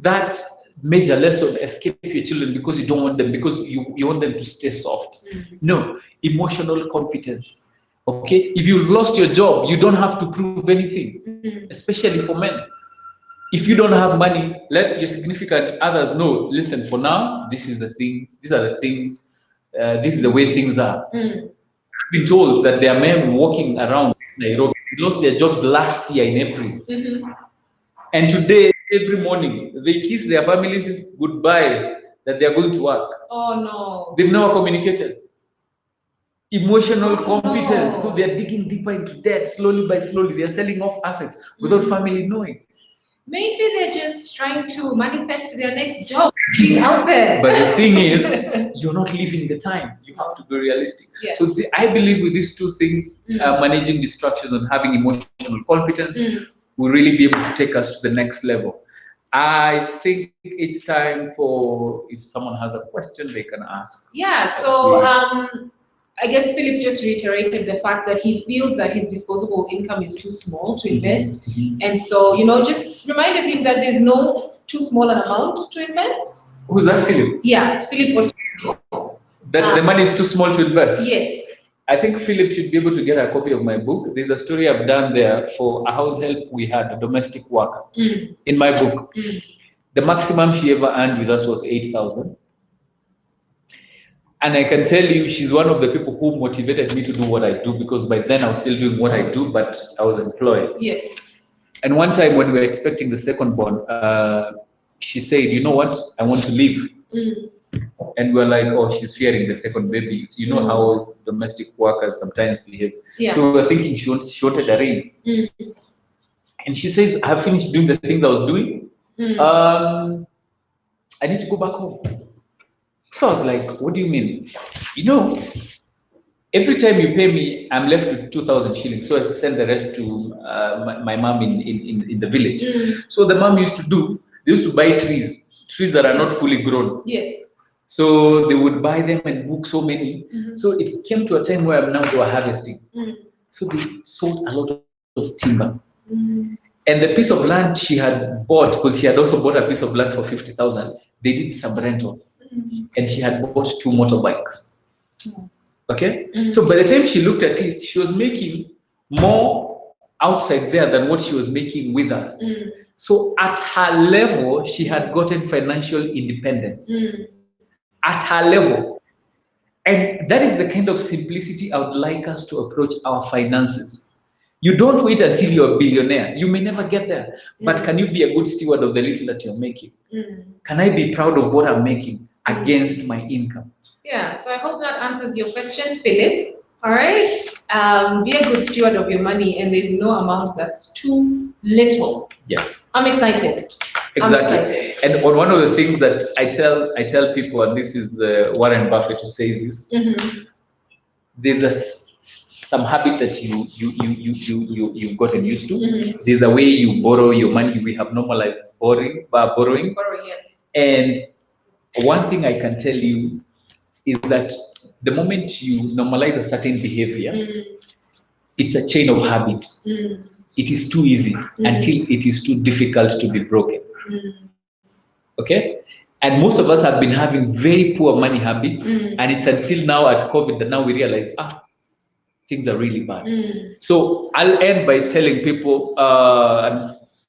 that major lesson, escape your children because you don't want them, because you want them to stay soft. No, emotional competence. Okay, if you lost your job, you don't have to prove anything, especially for men. If you don't have money, let your significant others know, listen, for now, this is the thing, these are the things, this is the way things are. I've been told that there are men walking around Nairobi who lost their jobs last year in April. And today, every morning, they kiss their families goodbye that they are going to work. Oh no. They've never communicated. Emotional competence. No. So they are digging deeper into debt slowly by slowly. They are selling off assets without family knowing. Maybe they're just trying to manifest their next job out there. But the thing is, you're not living the time. You have to be realistic. Yeah. So I believe with these two things, managing distractions and having emotional competence, will really be able to take us to the next level. I think it's time for, if someone has a question, they can ask. Yeah, so I guess Philip just reiterated the fact that he feels that his disposable income is too small to invest. And so, just reminded him that there's no too small an amount to invest. Who's that, Philip? Yeah, Philip. That the money is too small to invest? Yes. I think Philip should be able to get a copy of my book. There's a story I've done there for a house help we had, a domestic worker. In my book, the maximum she ever earned with us was 8,000. And I can tell you, she's one of the people who motivated me to do what I do, because by then I was still doing what I do, but I was employed. Yes. And one time when we were expecting the second born, she said, you know what, I want to leave. And we're like, oh, she's fearing the second baby. You know how domestic workers sometimes behave. Yeah. So we were thinking she wanted a raise. And she says, I have finished doing the things I was doing. I need to go back home. So I was like, what do you mean? Every time you pay me, I'm left with 2,000 shillings. So I send the rest to my mom in the village. So the mom used to buy trees that are not fully grown. Yes. So they would buy them and book so many. So it came to a time where now they were harvesting. So they sold a lot of timber. And the piece of land she had bought, because she had also bought a piece of land for 50,000, they did some rentals. And she had bought 2 motorbikes. Okay? So by the time she looked at it, she was making more outside there than what she was making with us. So at her level, she had gotten financial independence. At her level. And that is the kind of simplicity I would like us to approach our finances. You don't wait until you're a billionaire. You may never get there. But can you be a good steward of the little that you're making? Can I be proud of what I'm making against my income? Yeah, so I hope that answers your question, Philip. All right. Be a good steward of your money, and there's no amount that's too little. Yes. I'm excited. Exactly. And one of the things that I tell people, and this is Warren Buffett who says this, there's some habit that you've gotten used to. There's a way you borrow your money. We have normalized borrowing. Yeah. And one thing I can tell you is that the moment you normalize a certain behavior, it's a chain of habit. It is too easy until it is too difficult to be broken. Okay? And most of us have been having very poor money habits, and it's until now at COVID that now we realize, things are really bad. So I'll end by telling people,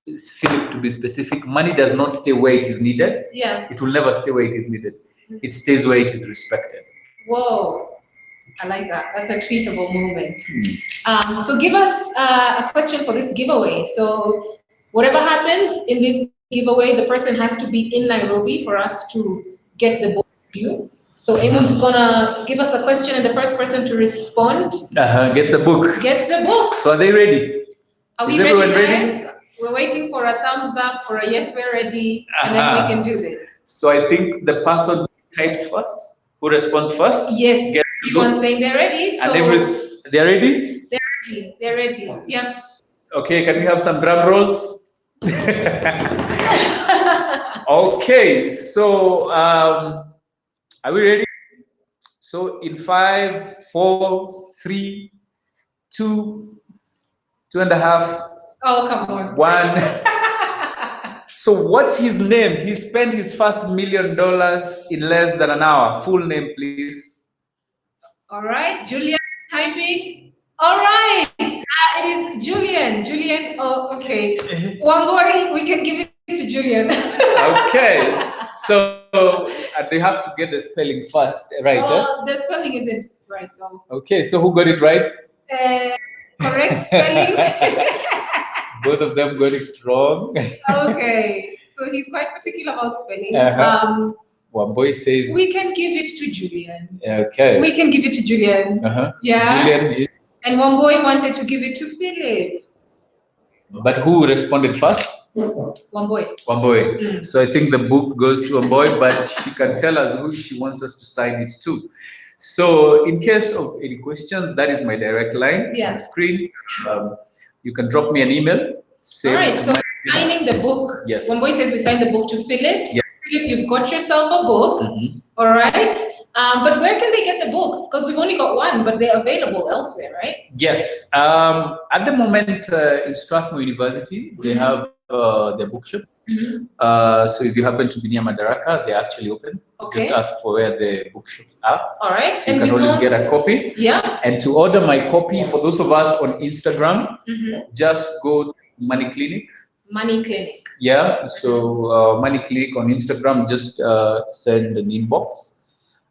Philip, to be specific, money does not stay where it is needed. Yeah. It will never stay where it is needed. It stays where it is respected. Whoa, I like that. That's a tweetable moment. So give us a question for this giveaway. So whatever happens in this giveaway, the person has to be in Nairobi for us to get the book to you. So Amos is gonna give us a question, and the first person to respond gets the book. Gets the book. So are they ready? Are we ready, guys? We're waiting for a thumbs up, for a yes, we're ready, and then we can do this. So I think the person types first, who responds first. Yes. Keep on saying they're ready. So and they're ready? They're ready. They're ready. Yeah. Okay, can we have some drum rolls? Okay, so are we ready? So in 5, 4, 3, 2, 2.5. Oh, come on. 1. So what's his name? He spent his first $1 million in less than an hour. Full name, please. All right, Julian typing. All right, it is Julian. Julian, oh, okay. One boy, we can give it to Julian. Okay, so they have to get the spelling first, right? The spelling isn't right though. Okay, so who got it right? Correct spelling. Both of them got it wrong. Okay, so he's quite particular about spelling. One boy says we can give it to Julian. Okay. We can give it to Julian. Yeah. Julian is... And one boy wanted to give it to Philip. But who responded first? One boy. One boy. So I think the book goes to a boy, but she can tell us who she wants us to sign it to. So in case of any questions, that is my direct line on the screen. You can drop me an email. All right, so signing the book. Yes. One boy says we signed the book to Philip. So Philip, you've got yourself a book. All right. But where can they get the books? Because we've only got one, but they're available elsewhere, right? Yes. At the moment, in Strathmore University, they have their bookshop. So if you happen to be near Madaraka, they're actually open. Just ask for where the bookshops are. All right. So you can always get a copy. Yeah. And to order my copy, for those of us on Instagram, just go to Money Clinic. Money Clinic. Yeah. So Money Clinic on Instagram, just send an inbox.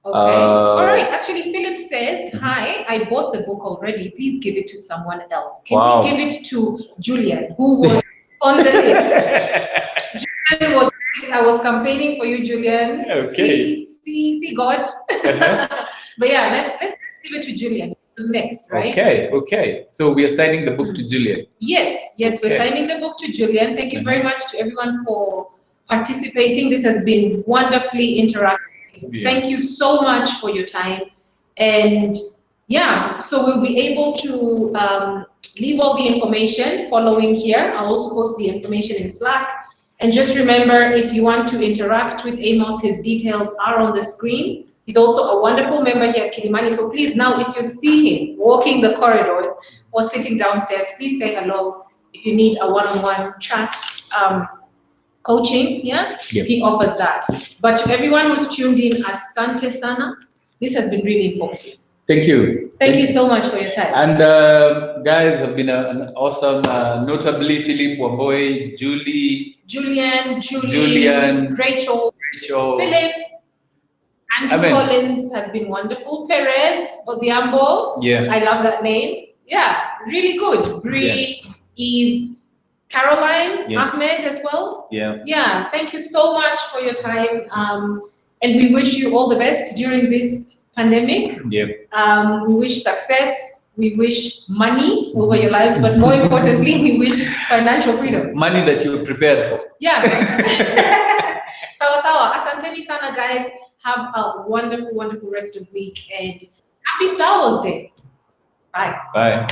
Okay. All right. Actually, Philip says, hi, I bought the book already. Please give it to someone else. Can we give it to Julian, who was on the list? Julian was, I was campaigning for you, Julian. Okay. See God. But yeah, let's give it to Julian. Who's next, right? Okay. Okay. So we are signing the book to Julian. Yes. Yes, we're signing the book to Julian. Thank you very much to everyone for participating. This has been wonderfully interactive. Thank you so much for your time. And yeah, so we'll be able to leave all the information following here. I'll also post the information in Slack. And just remember, if you want to interact with Amos, his details are on the screen. He's also a wonderful member here at Kilimani. So please, now, if you see him walking the corridors or sitting downstairs, please say hello. If you need a one-on-one chat, coaching, he offers that. But to everyone who's tuned in, asante sana. This has been really informative. Thank you. Thank you so much for your time. And guys have been an awesome, notably Philip, Waboy, Julian, Rachel, Philip, Andrew Collins has been wonderful. Perez Odiambo, I love that name. Yeah, really good. Bree, Eve, Caroline, Ahmed as well. Yeah, thank you so much for your time. And we wish you all the best during this pandemic. We wish success. We wish money over your lives, but more importantly, we wish financial freedom. Money that you're prepared for. Yeah. Sawa. Asanteni sana, guys. Have a wonderful, wonderful rest of the week and happy Star Wars Day. Bye. Bye.